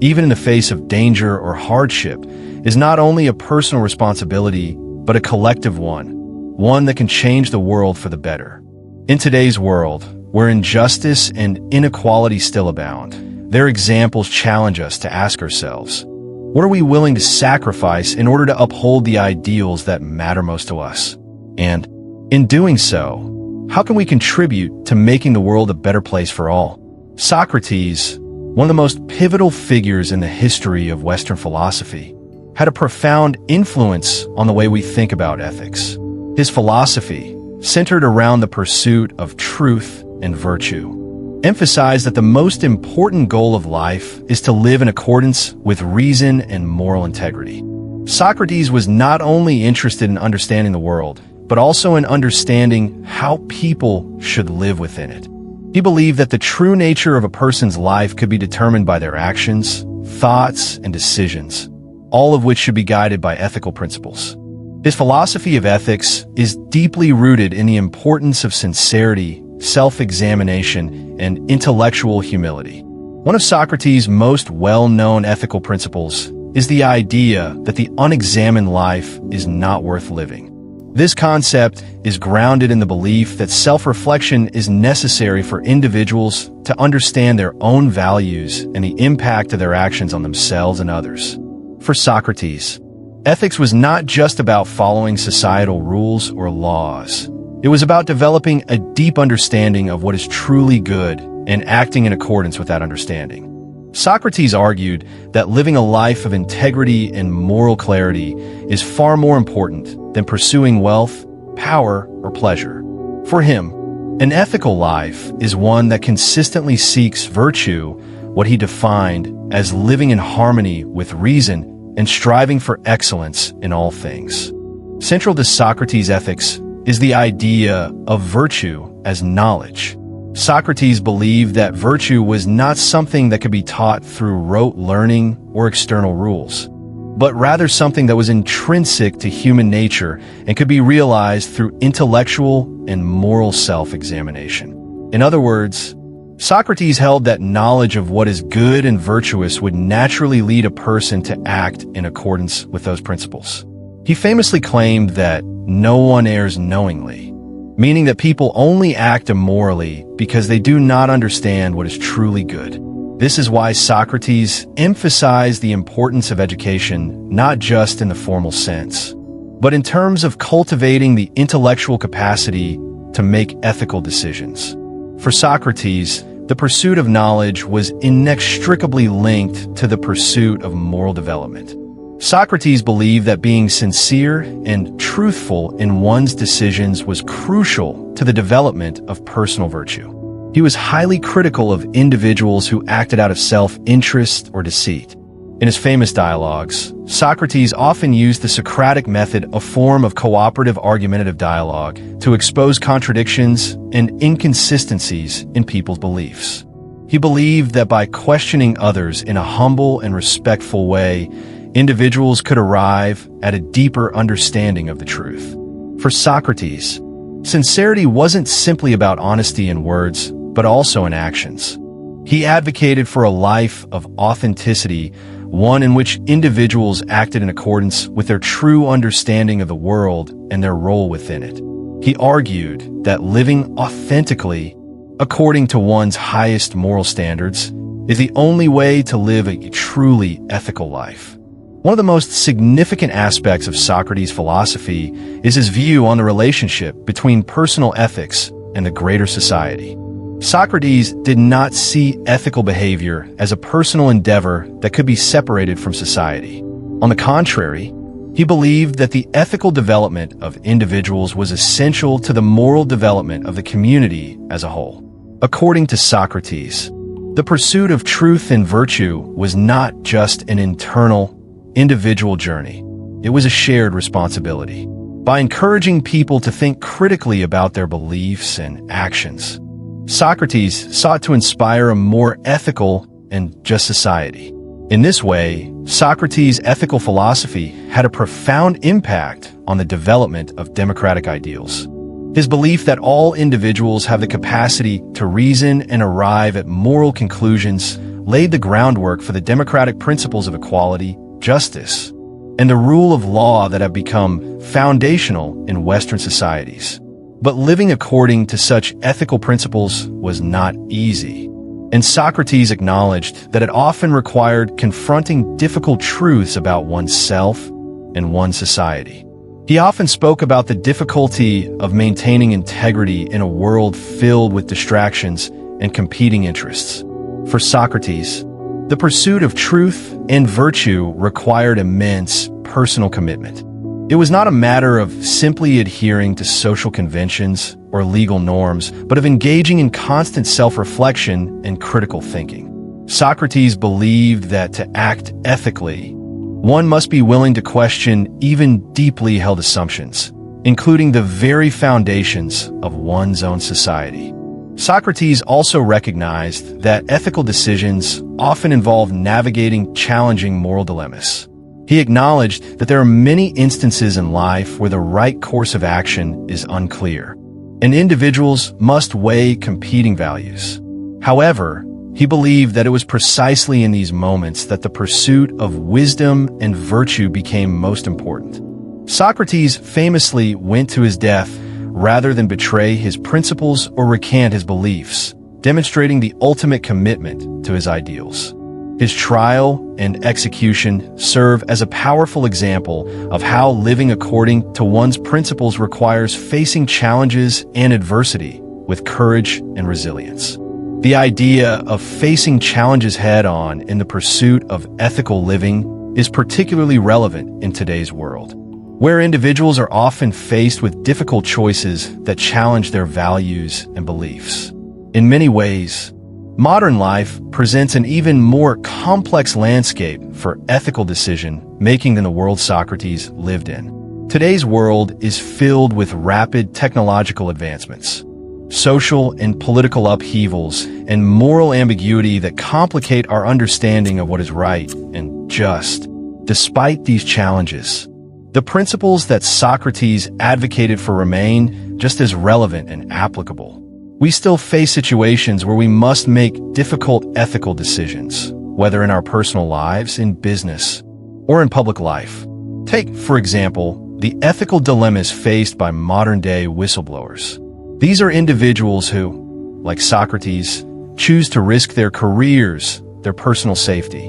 even in the face of danger or hardship, is not only a personal responsibility, but a collective one that can change the world for the better. In today's world, where injustice and inequality still abound, their examples challenge us to ask ourselves, what are we willing to sacrifice in order to uphold the ideals that matter most to us? And in doing so, how can we contribute to making the world a better place for all? Socrates, one of the most pivotal figures in the history of Western philosophy, had a profound influence on the way we think about ethics. His philosophy, centered around the pursuit of truth and virtue, emphasized that the most important goal of life is to live in accordance with reason and moral integrity. Socrates was not only interested in understanding the world, but also in understanding how people should live within it. He believed that the true nature of a person's life could be determined by their actions, thoughts, and decisions, all of which should be guided by ethical principles. His philosophy of ethics is deeply rooted in the importance of sincerity, self-examination, and intellectual humility. One of Socrates' most well-known ethical principles is the idea that the unexamined life is not worth living. This concept is grounded in the belief that self-reflection is necessary for individuals to understand their own values and the impact of their actions on themselves and others. For Socrates, ethics was not just about following societal rules or laws. It was about developing a deep understanding of what is truly good and acting in accordance with that understanding. Socrates argued that living a life of integrity and moral clarity is far more important than pursuing wealth, power, or pleasure. For him, an ethical life is one that consistently seeks virtue, what he defined as living in harmony with reason and striving for excellence in all things. Central to Socrates' ethics is the idea of virtue as knowledge. Socrates believed that virtue was not something that could be taught through rote learning or external rules, but rather something that was intrinsic to human nature and could be realized through intellectual and moral self-examination. In other words, Socrates held that knowledge of what is good and virtuous would naturally lead a person to act in accordance with those principles. He famously claimed that no one errs knowingly, meaning that people only act immorally because they do not understand what is truly good. This is why Socrates emphasized the importance of education not just in the formal sense, but in terms of cultivating the intellectual capacity to make ethical decisions. For Socrates, the pursuit of knowledge was inextricably linked to the pursuit of moral development. Socrates believed that being sincere and truthful in one's decisions was crucial to the development of personal virtue. He was highly critical of individuals who acted out of self-interest or deceit. In his famous dialogues, Socrates often used the Socratic method, a form of cooperative argumentative dialogue, to expose contradictions and inconsistencies in people's beliefs. He believed that by questioning others in a humble and respectful way, individuals could arrive at a deeper understanding of the truth. For Socrates, sincerity wasn't simply about honesty in words, but also in actions. He advocated for a life of authenticity, one in which individuals acted in accordance with their true understanding of the world and their role within it. He argued that living authentically, according to one's highest moral standards, is the only way to live a truly ethical life. One of the most significant aspects of Socrates' philosophy is his view on the relationship between personal ethics and the greater society. Socrates did not see ethical behavior as a personal endeavor that could be separated from society. On the contrary, he believed that the ethical development of individuals was essential to the moral development of the community as a whole. According to Socrates, the pursuit of truth and virtue was not just an internal, individual journey. It was a shared responsibility. By encouraging people to think critically about their beliefs and actions, Socrates sought to inspire a more ethical and just society. In this way, Socrates' ethical philosophy had a profound impact on the development of democratic ideals. His belief that all individuals have the capacity to reason and arrive at moral conclusions laid the groundwork for the democratic principles of equality, justice, and the rule of law that have become foundational in Western societies. But living according to such ethical principles was not easy, and Socrates acknowledged that it often required confronting difficult truths about oneself and one's society. He often spoke about the difficulty of maintaining integrity in a world filled with distractions and competing interests. For Socrates, the pursuit of truth and virtue required immense personal commitment. It was not a matter of simply adhering to social conventions or legal norms, but of engaging in constant self-reflection and critical thinking. Socrates believed that to act ethically, one must be willing to question even deeply held assumptions, including the very foundations of one's own society. Socrates also recognized that ethical decisions often involve navigating challenging moral dilemmas. He acknowledged that there are many instances in life where the right course of action is unclear, and individuals must weigh competing values. However, he believed that it was precisely in these moments that the pursuit of wisdom and virtue became most important. Socrates famously went to his death rather than betray his principles or recant his beliefs, demonstrating the ultimate commitment to his ideals. His trial and execution serve as a powerful example of how living according to one's principles requires facing challenges and adversity with courage and resilience. The idea of facing challenges head-on in the pursuit of ethical living is particularly relevant in today's world, where individuals are often faced with difficult choices that challenge their values and beliefs. In many ways, modern life presents an even more complex landscape for ethical decision-making than the world Socrates lived in. Today's world is filled with rapid technological advancements, social and political upheavals, and moral ambiguity that complicate our understanding of what is right and just. Despite these challenges, the principles that Socrates advocated for remain just as relevant and applicable. We still face situations where we must make difficult ethical decisions, whether in our personal lives, in business, or in public life. Take, for example, the ethical dilemmas faced by modern-day whistleblowers. These are individuals who, like Socrates, choose to risk their careers, their personal safety,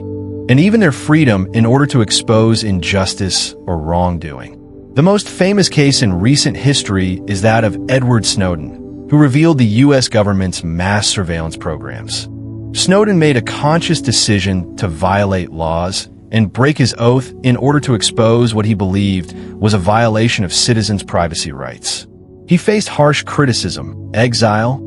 and even their freedom in order to expose injustice or wrongdoing. The most famous case in recent history is that of Edward Snowden, who revealed the U.S. government's mass surveillance programs. Snowden made a conscious decision to violate laws and break his oath in order to expose what he believed was a violation of citizens' privacy rights. He faced harsh criticism, exile,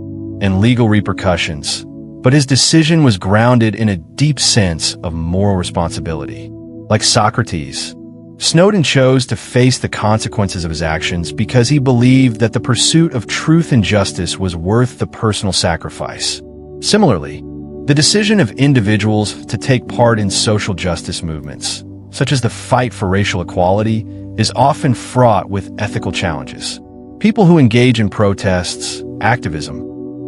and legal repercussions, but his decision was grounded in a deep sense of moral responsibility. Like Socrates, Snowden chose to face the consequences of his actions because he believed that the pursuit of truth and justice was worth the personal sacrifice. Similarly, the decision of individuals to take part in social justice movements, such as the fight for racial equality, is often fraught with ethical challenges. People who engage in protests, activism,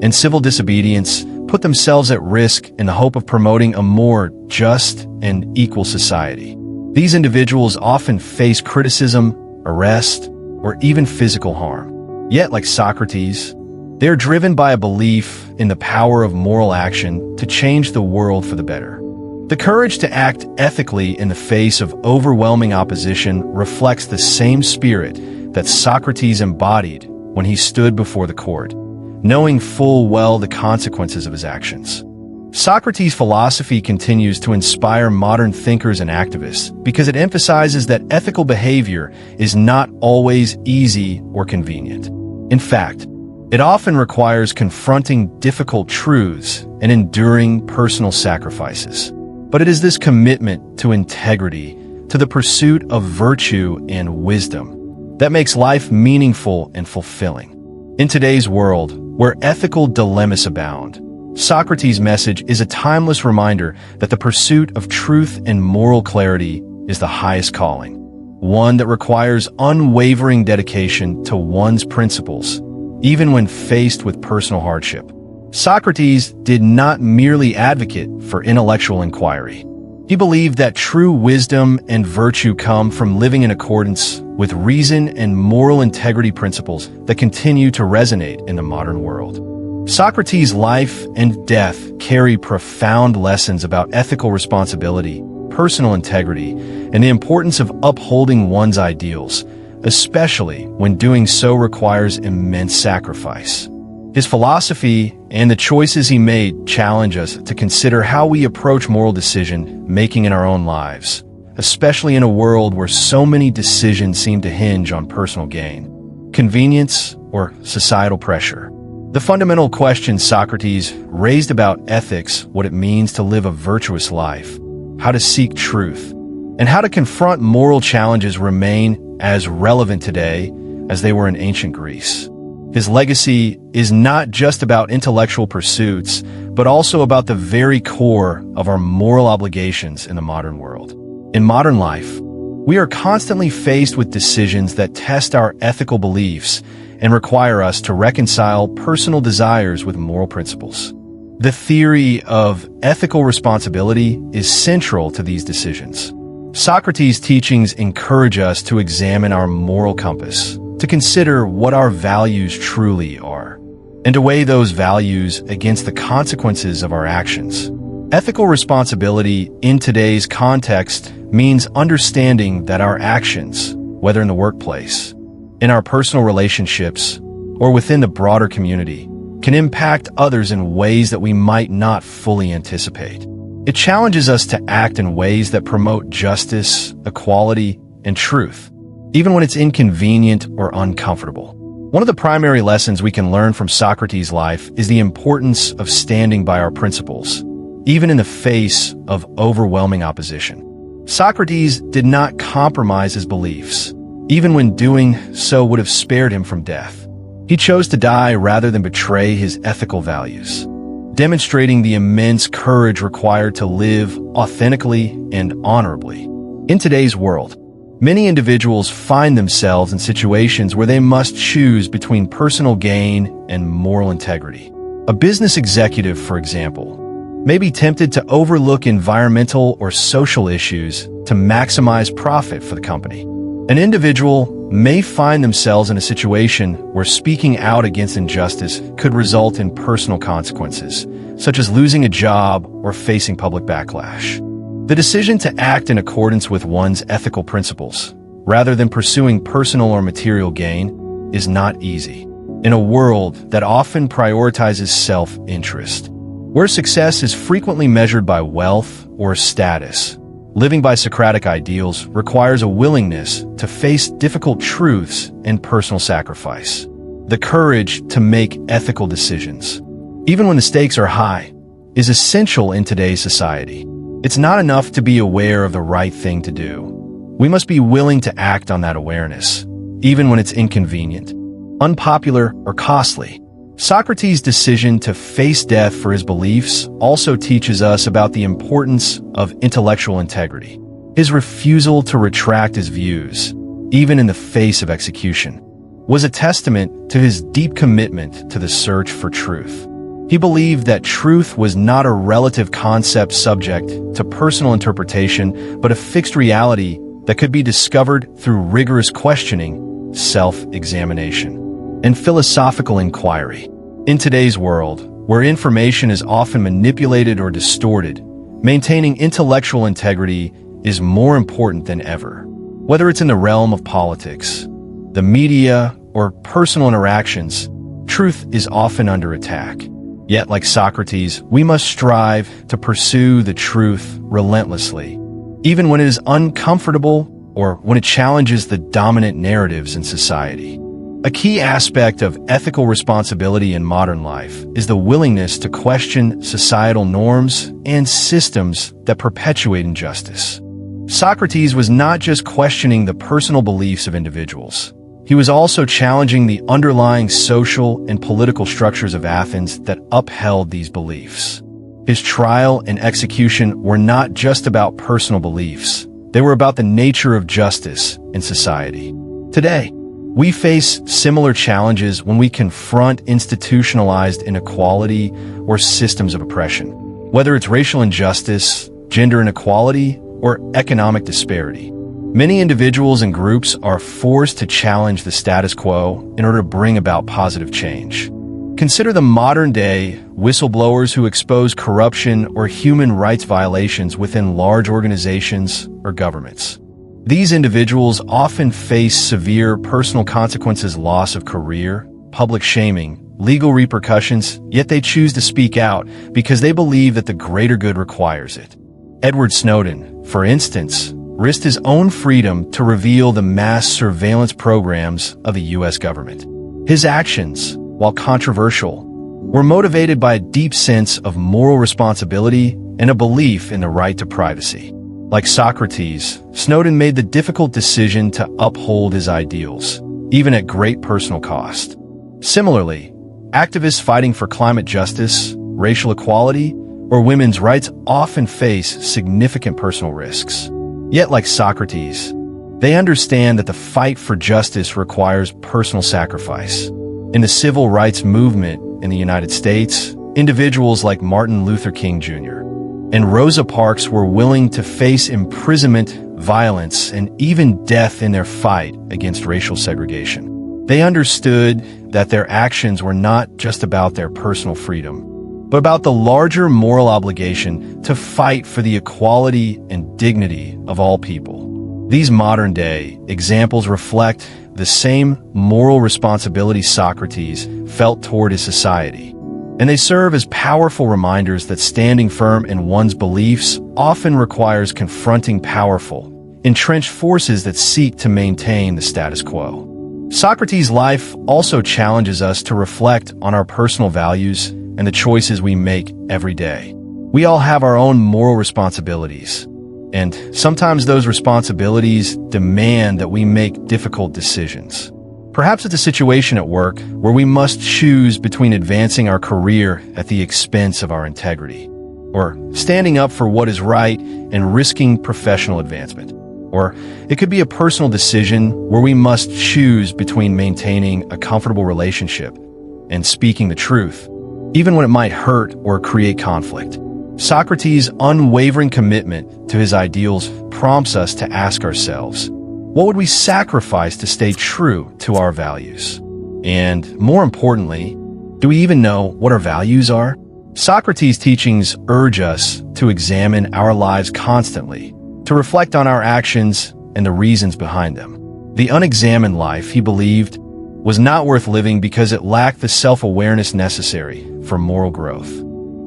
and civil disobedience put themselves at risk in the hope of promoting a more just and equal society. These individuals often face criticism, arrest, or even physical harm. Yet, like Socrates, they are driven by a belief in the power of moral action to change the world for the better. The courage to act ethically in the face of overwhelming opposition reflects the same spirit that Socrates embodied when he stood before the court, knowing full well the consequences of his actions. Socrates' philosophy continues to inspire modern thinkers and activists because it emphasizes that ethical behavior is not always easy or convenient. In fact, it often requires confronting difficult truths and enduring personal sacrifices. But it is this commitment to integrity, to the pursuit of virtue and wisdom, that makes life meaningful and fulfilling. In today's world, where ethical dilemmas abound, Socrates' message is a timeless reminder that the pursuit of truth and moral clarity is the highest calling, one that requires unwavering dedication to one's principles, even when faced with personal hardship. Socrates did not merely advocate for intellectual inquiry. He believed that true wisdom and virtue come from living in accordance with reason and moral integrity principles that continue to resonate in the modern world. Socrates' life and death carry profound lessons about ethical responsibility, personal integrity, and the importance of upholding one's ideals, especially when doing so requires immense sacrifice. His philosophy and the choices he made challenge us to consider how we approach moral decision-making in our own lives, especially in a world where so many decisions seem to hinge on personal gain, convenience, or societal pressure. The fundamental question Socrates raised about ethics, what it means to live a virtuous life, how to seek truth, and how to confront moral challenges remain as relevant today as they were in ancient Greece. His legacy is not just about intellectual pursuits, but also about the very core of our moral obligations in the modern world. In modern life, we are constantly faced with decisions that test our ethical beliefs and require us to reconcile personal desires with moral principles. The theory of ethical responsibility is central to these decisions. Socrates' teachings encourage us to examine our moral compass, to consider what our values truly are, and to weigh those values against the consequences of our actions. Ethical responsibility in today's context means understanding that our actions, whether in the workplace, in our personal relationships, or within the broader community, can impact others in ways that we might not fully anticipate. It challenges us to act in ways that promote justice, equality, and truth, even when it's inconvenient or uncomfortable. One of the primary lessons we can learn from Socrates' life is the importance of standing by our principles, even in the face of overwhelming opposition. Socrates did not compromise his beliefs, even when doing so would have spared him from death. He chose to die rather than betray his ethical values, demonstrating the immense courage required to live authentically and honorably. In today's world, many individuals find themselves in situations where they must choose between personal gain and moral integrity. A business executive, for example, may be tempted to overlook environmental or social issues to maximize profit for the company. An individual may find themselves in a situation where speaking out against injustice could result in personal consequences, such as losing a job or facing public backlash. The decision to act in accordance with one's ethical principles, rather than pursuing personal or material gain, is not easy. In a world that often prioritizes self-interest, where success is frequently measured by wealth or status, living by Socratic ideals requires a willingness to face difficult truths and personal sacrifice, the courage to make ethical decisions, even when the stakes are high, is essential in today's society. It's not enough to be aware of the right thing to do. We must be willing to act on that awareness, even when it's inconvenient, unpopular, or costly. Socrates' decision to face death for his beliefs also teaches us about the importance of intellectual integrity. His refusal to retract his views, even in the face of execution, was a testament to his deep commitment to the search for truth. He believed that truth was not a relative concept subject to personal interpretation, but a fixed reality that could be discovered through rigorous questioning, self-examination, and philosophical inquiry. In today's world, where information is often manipulated or distorted, maintaining intellectual integrity is more important than ever. Whether it's in the realm of politics, the media, or personal interactions, truth is often under attack. Yet, like Socrates, we must strive to pursue the truth relentlessly, even when it is uncomfortable or when it challenges the dominant narratives in society. A key aspect of ethical responsibility in modern life is the willingness to question societal norms and systems that perpetuate injustice. Socrates was not just questioning the personal beliefs of individuals. He was also challenging the underlying social and political structures of Athens that upheld these beliefs. His trial and execution were not just about personal beliefs. They were about the nature of justice in society. Today, we face similar challenges when we confront institutionalized inequality or systems of oppression, whether it's racial injustice, gender inequality, or economic disparity. Many individuals and groups are forced to challenge the status quo in order to bring about positive change. Consider the modern-day whistleblowers who expose corruption or human rights violations within large organizations or governments. These individuals often face severe personal consequences, loss of career, public shaming, legal repercussions, yet they choose to speak out because they believe that the greater good requires it. Edward Snowden, for instance, risked his own freedom to reveal the mass surveillance programs of the U.S. government. His actions, while controversial, were motivated by a deep sense of moral responsibility and a belief in the right to privacy. Like Socrates, Snowden made the difficult decision to uphold his ideals, even at great personal cost. Similarly, activists fighting for climate justice, racial equality, or women's rights often face significant personal risks. Yet, like Socrates, they understand that the fight for justice requires personal sacrifice. In the civil rights movement in the United States, individuals like Martin Luther King Jr. and Rosa Parks were willing to face imprisonment, violence, and even death in their fight against racial segregation. They understood that their actions were not just about their personal freedom, but about the larger moral obligation to fight for the equality and dignity of all people. These modern-day examples reflect the same moral responsibility Socrates felt toward his society, and they serve as powerful reminders that standing firm in one's beliefs often requires confronting powerful, entrenched forces that seek to maintain the status quo. Socrates' life also challenges us to reflect on our personal values and the choices we make every day. We all have our own moral responsibilities, and sometimes those responsibilities demand that we make difficult decisions. Perhaps it's a situation at work where we must choose between advancing our career at the expense of our integrity, or standing up for what is right and risking professional advancement. Or it could be a personal decision where we must choose between maintaining a comfortable relationship and speaking the truth, even when it might hurt or create conflict. Socrates' unwavering commitment to his ideals prompts us to ask ourselves, what would we sacrifice to stay true to our values? And more importantly, do we even know what our values are? Socrates' teachings urge us to examine our lives constantly, to reflect on our actions and the reasons behind them. The unexamined life, he believed, was not worth living because it lacked the self-awareness necessary for moral growth.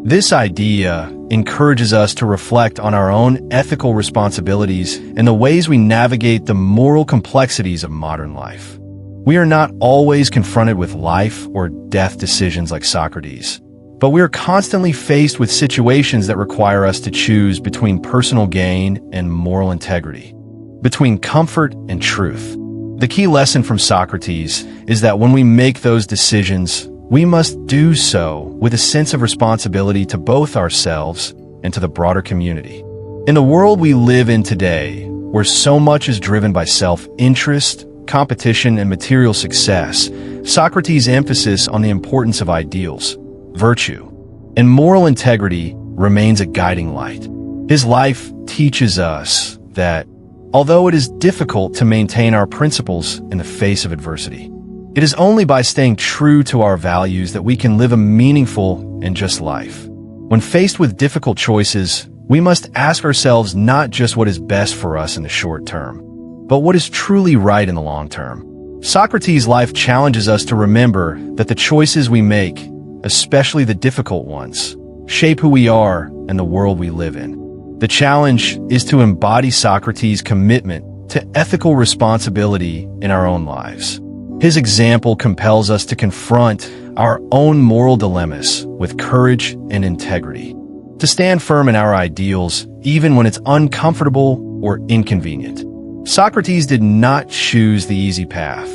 This idea encourages us to reflect on our own ethical responsibilities and the ways we navigate the moral complexities of modern life. We are not always confronted with life or death decisions like Socrates, But we are constantly faced with situations that require us to choose between personal gain and moral integrity, between comfort and truth. The key lesson from Socrates is that when we make those decisions, we must do so with a sense of responsibility to both ourselves and to the broader community. In the world we live in today, where so much is driven by self-interest, competition, and material success, Socrates' emphasis on the importance of ideals, virtue, and moral integrity remains a guiding light. His life teaches us that, although it is difficult to maintain our principles in the face of adversity, it is only by staying true to our values that we can live a meaningful and just life. When faced with difficult choices, we must ask ourselves not just what is best for us in the short term, but what is truly right in the long term. Socrates' life challenges us to remember that the choices we make, especially the difficult ones, shape who we are and the world we live in. The challenge is to embody Socrates' commitment to ethical responsibility in our own lives. His example compels us to confront our own moral dilemmas with courage and integrity, to stand firm in our ideals even when it's uncomfortable or inconvenient. Socrates did not choose the easy path.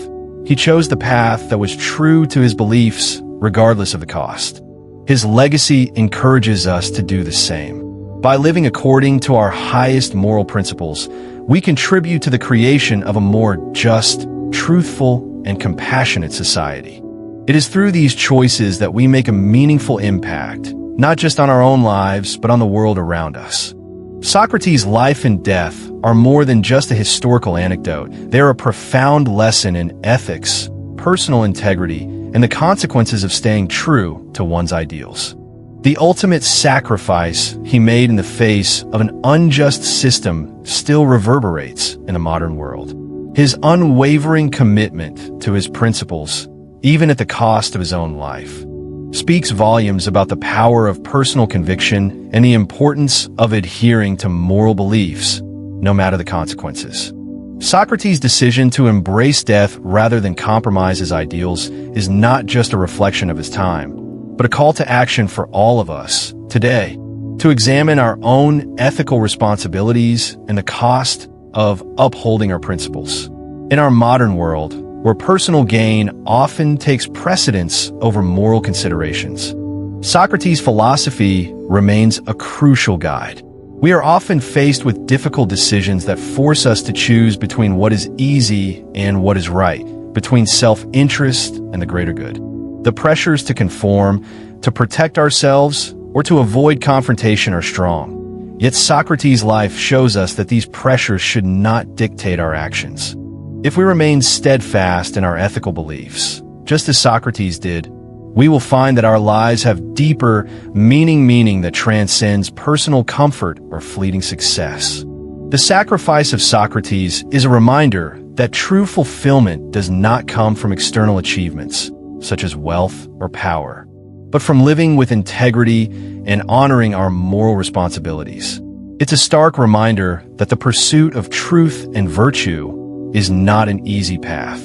He chose the path that was true to his beliefs, regardless of the cost. His legacy encourages us to do the same. By living according to our highest moral principles, we contribute to the creation of a more just, truthful, and compassionate society. It is through these choices that we make a meaningful impact, not just on our own lives, but on the world around us. Socrates' life and death are more than just a historical anecdote. They're a profound lesson in ethics, personal integrity, and the consequences of staying true to one's ideals. The ultimate sacrifice he made in the face of an unjust system still reverberates in the modern world. His unwavering commitment to his principles, even at the cost of his own life, speaks volumes about the power of personal conviction and the importance of adhering to moral beliefs, no matter the consequences. Socrates' decision to embrace death rather than compromise his ideals is not just a reflection of his time, but a call to action for all of us today, to examine our own ethical responsibilities and the cost of upholding our principles. In our modern world, where personal gain often takes precedence over moral considerations, Socrates' philosophy remains a crucial guide. We are often faced with difficult decisions that force us to choose between what is easy and what is right, between self-interest and the greater good. The pressures to conform, to protect ourselves, or to avoid confrontation are strong. Yet Socrates' life shows us that these pressures should not dictate our actions. If we remain steadfast in our ethical beliefs, just as Socrates did, we will find that our lives have deeper meaning that transcends personal comfort or fleeting success. The sacrifice of Socrates is a reminder that true fulfillment does not come from external achievements, such as wealth or power, but from living with integrity and honoring our moral responsibilities. It's a stark reminder that the pursuit of truth and virtue is not an easy path,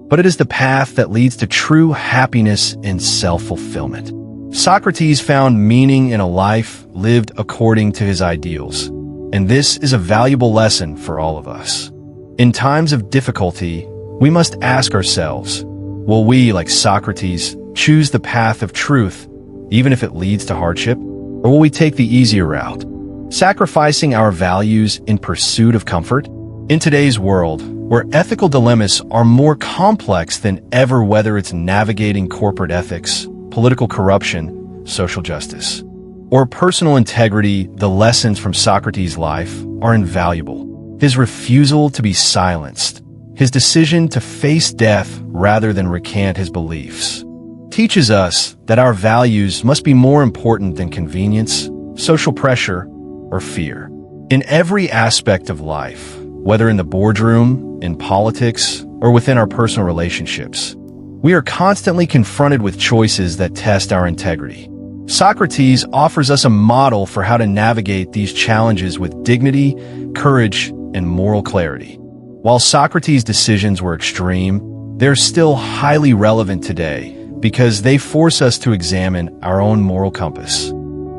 but it is the path that leads to true happiness and self-fulfillment. Socrates found meaning in a life lived according to his ideals, and this is a valuable lesson for all of us. In times of difficulty, we must ask ourselves, will we, like Socrates, choose the path of truth, even if it leads to hardship? Or will we take the easier route, sacrificing our values in pursuit of comfort? In today's world, where ethical dilemmas are more complex than ever, whether it's navigating corporate ethics, political corruption, social justice, or personal integrity, the lessons from Socrates' life are invaluable. His refusal to be silenced, his decision to face death rather than recant his beliefs, teaches us that our values must be more important than convenience, social pressure, or fear. In every aspect of life, whether in the boardroom, in politics, or within our personal relationships, we are constantly confronted with choices that test our integrity. Socrates offers us a model for how to navigate these challenges with dignity, courage, and moral clarity. While Socrates' decisions were extreme, they're still highly relevant today because they force us to examine our own moral compass.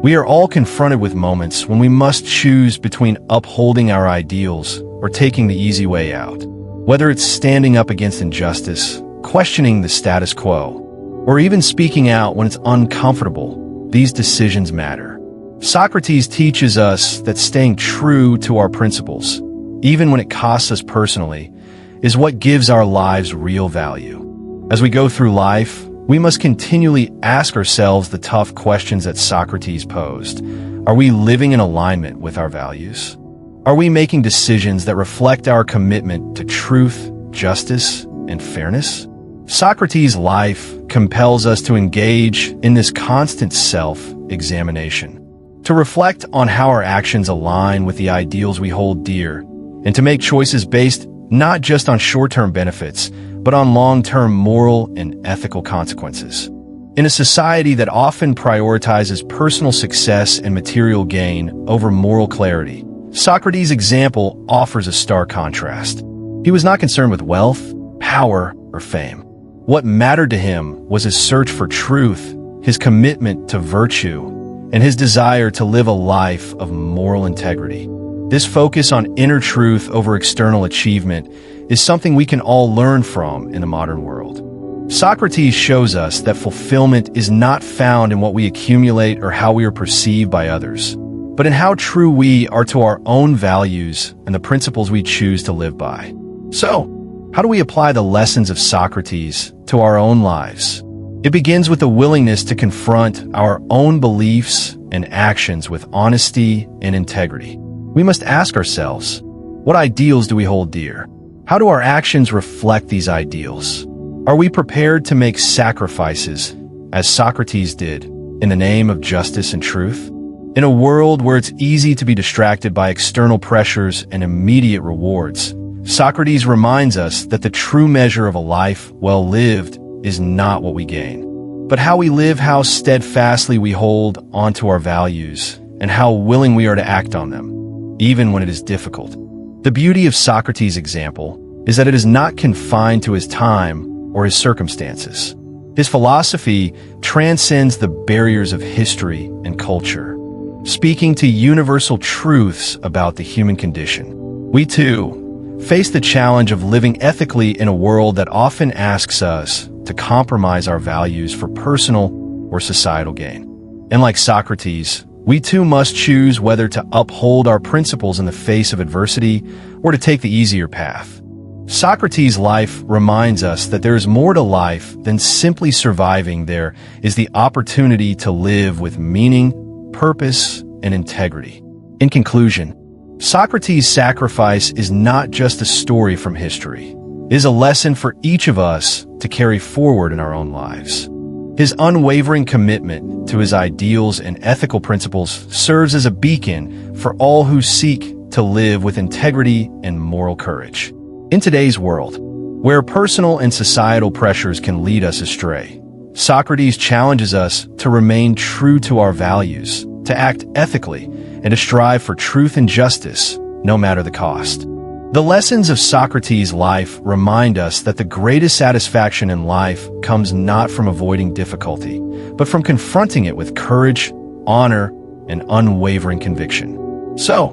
We are all confronted with moments when we must choose between upholding our ideals or taking the easy way out. Whether it's standing up against injustice, questioning the status quo, or even speaking out when it's uncomfortable, these decisions matter. Socrates teaches us that staying true to our principles, even when it costs us personally, is what gives our lives real value. As we go through life, we must continually ask ourselves the tough questions that Socrates posed. Are we living in alignment with our values? Are we making decisions that reflect our commitment to truth, justice, and fairness? Socrates' life compels us to engage in this constant self-examination, to reflect on how our actions align with the ideals we hold dear, and to make choices based not just on short-term benefits, but on long-term moral and ethical consequences. In a society that often prioritizes personal success and material gain over moral clarity, Socrates' example offers a stark contrast. He was not concerned with wealth, power, or fame. What mattered to him was his search for truth, his commitment to virtue, and his desire to live a life of moral integrity. This focus on inner truth over external achievement is something we can all learn from in the modern world. Socrates shows us that fulfillment is not found in what we accumulate or how we are perceived by others, but in how true we are to our own values and the principles we choose to live by. So, how do we apply the lessons of Socrates to our own lives? It begins with the willingness to confront our own beliefs and actions with honesty and integrity. We must ask ourselves, what ideals do we hold dear? How do our actions reflect these ideals? Are we prepared to make sacrifices, as Socrates did, in the name of justice and truth? In a world where it's easy to be distracted by external pressures and immediate rewards, Socrates reminds us that the true measure of a life well lived is not what we gain, but how we live, how steadfastly we hold onto our values, and how willing we are to act on them, even when it is difficult. The beauty of Socrates' example is that it is not confined to his time or his circumstances. His philosophy transcends the barriers of history and culture, speaking to universal truths about the human condition. We too face the challenge of living ethically in a world that often asks us to compromise our values for personal or societal gain. And like Socrates, we too must choose whether to uphold our principles in the face of adversity or to take the easier path. Socrates' life reminds us that there is more to life than simply surviving. There is the opportunity to live with meaning, purpose, and integrity. In conclusion, Socrates' sacrifice is not just a story from history. It is a lesson for each of us to carry forward in our own lives. His unwavering commitment to his ideals and ethical principles serves as a beacon for all who seek to live with integrity and moral courage. In today's world, where personal and societal pressures can lead us astray, Socrates challenges us to remain true to our values, to act ethically, and to strive for truth and justice, no matter the cost. The lessons of Socrates' life remind us that the greatest satisfaction in life comes not from avoiding difficulty, but from confronting it with courage, honor, and unwavering conviction. So,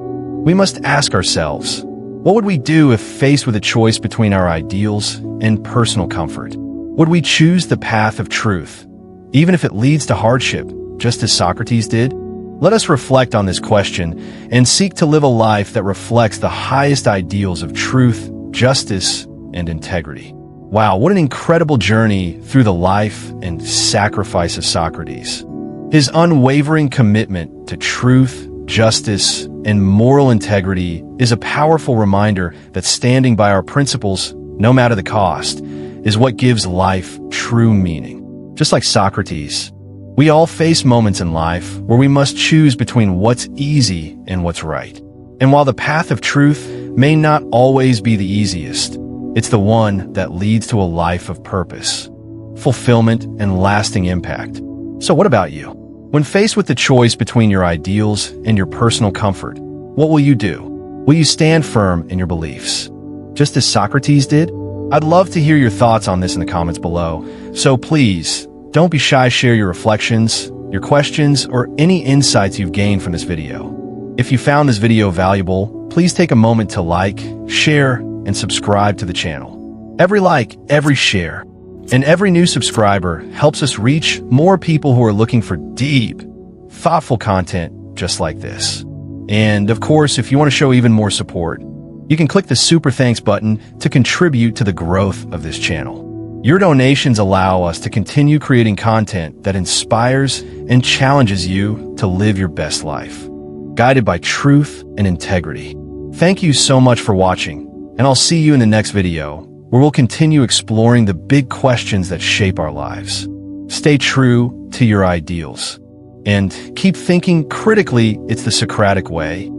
we must ask ourselves, what would we do if faced with a choice between our ideals and personal comfort? Would we choose the path of truth, even if it leads to hardship, just as Socrates did? Let us reflect on this question and seek to live a life that reflects the highest ideals of truth, justice, and integrity. Wow, what an incredible journey through the life and sacrifice of Socrates. His unwavering commitment to truth, justice, and moral integrity is a powerful reminder that standing by our principles, no matter the cost, is what gives life true meaning. Just like Socrates, we all face moments in life where we must choose between what's easy and what's right. And while the path of truth may not always be the easiest, it's the one that leads to a life of purpose, fulfillment, and lasting impact. So what about you? When faced with the choice between your ideals and your personal comfort, what will you do? Will you stand firm in your beliefs, just as Socrates did? I'd love to hear your thoughts on this in the comments below, so please Don't be shy, share your reflections, your questions, or any insights you've gained from this video. If you found this video valuable, please take a moment to like, share, and subscribe to the channel. Every like, every share, and every new subscriber helps us reach more people who are looking for deep, thoughtful content just like this. And of course, if you want to show even more support, you can click the Super Thanks button to contribute to the growth of this channel. Your donations allow us to continue creating content that inspires and challenges you to live your best life, guided by truth and integrity. Thank you so much for watching, and I'll see you in the next video, where we'll continue exploring the big questions that shape our lives. Stay true to your ideals, and keep thinking critically. It's the Socratic way.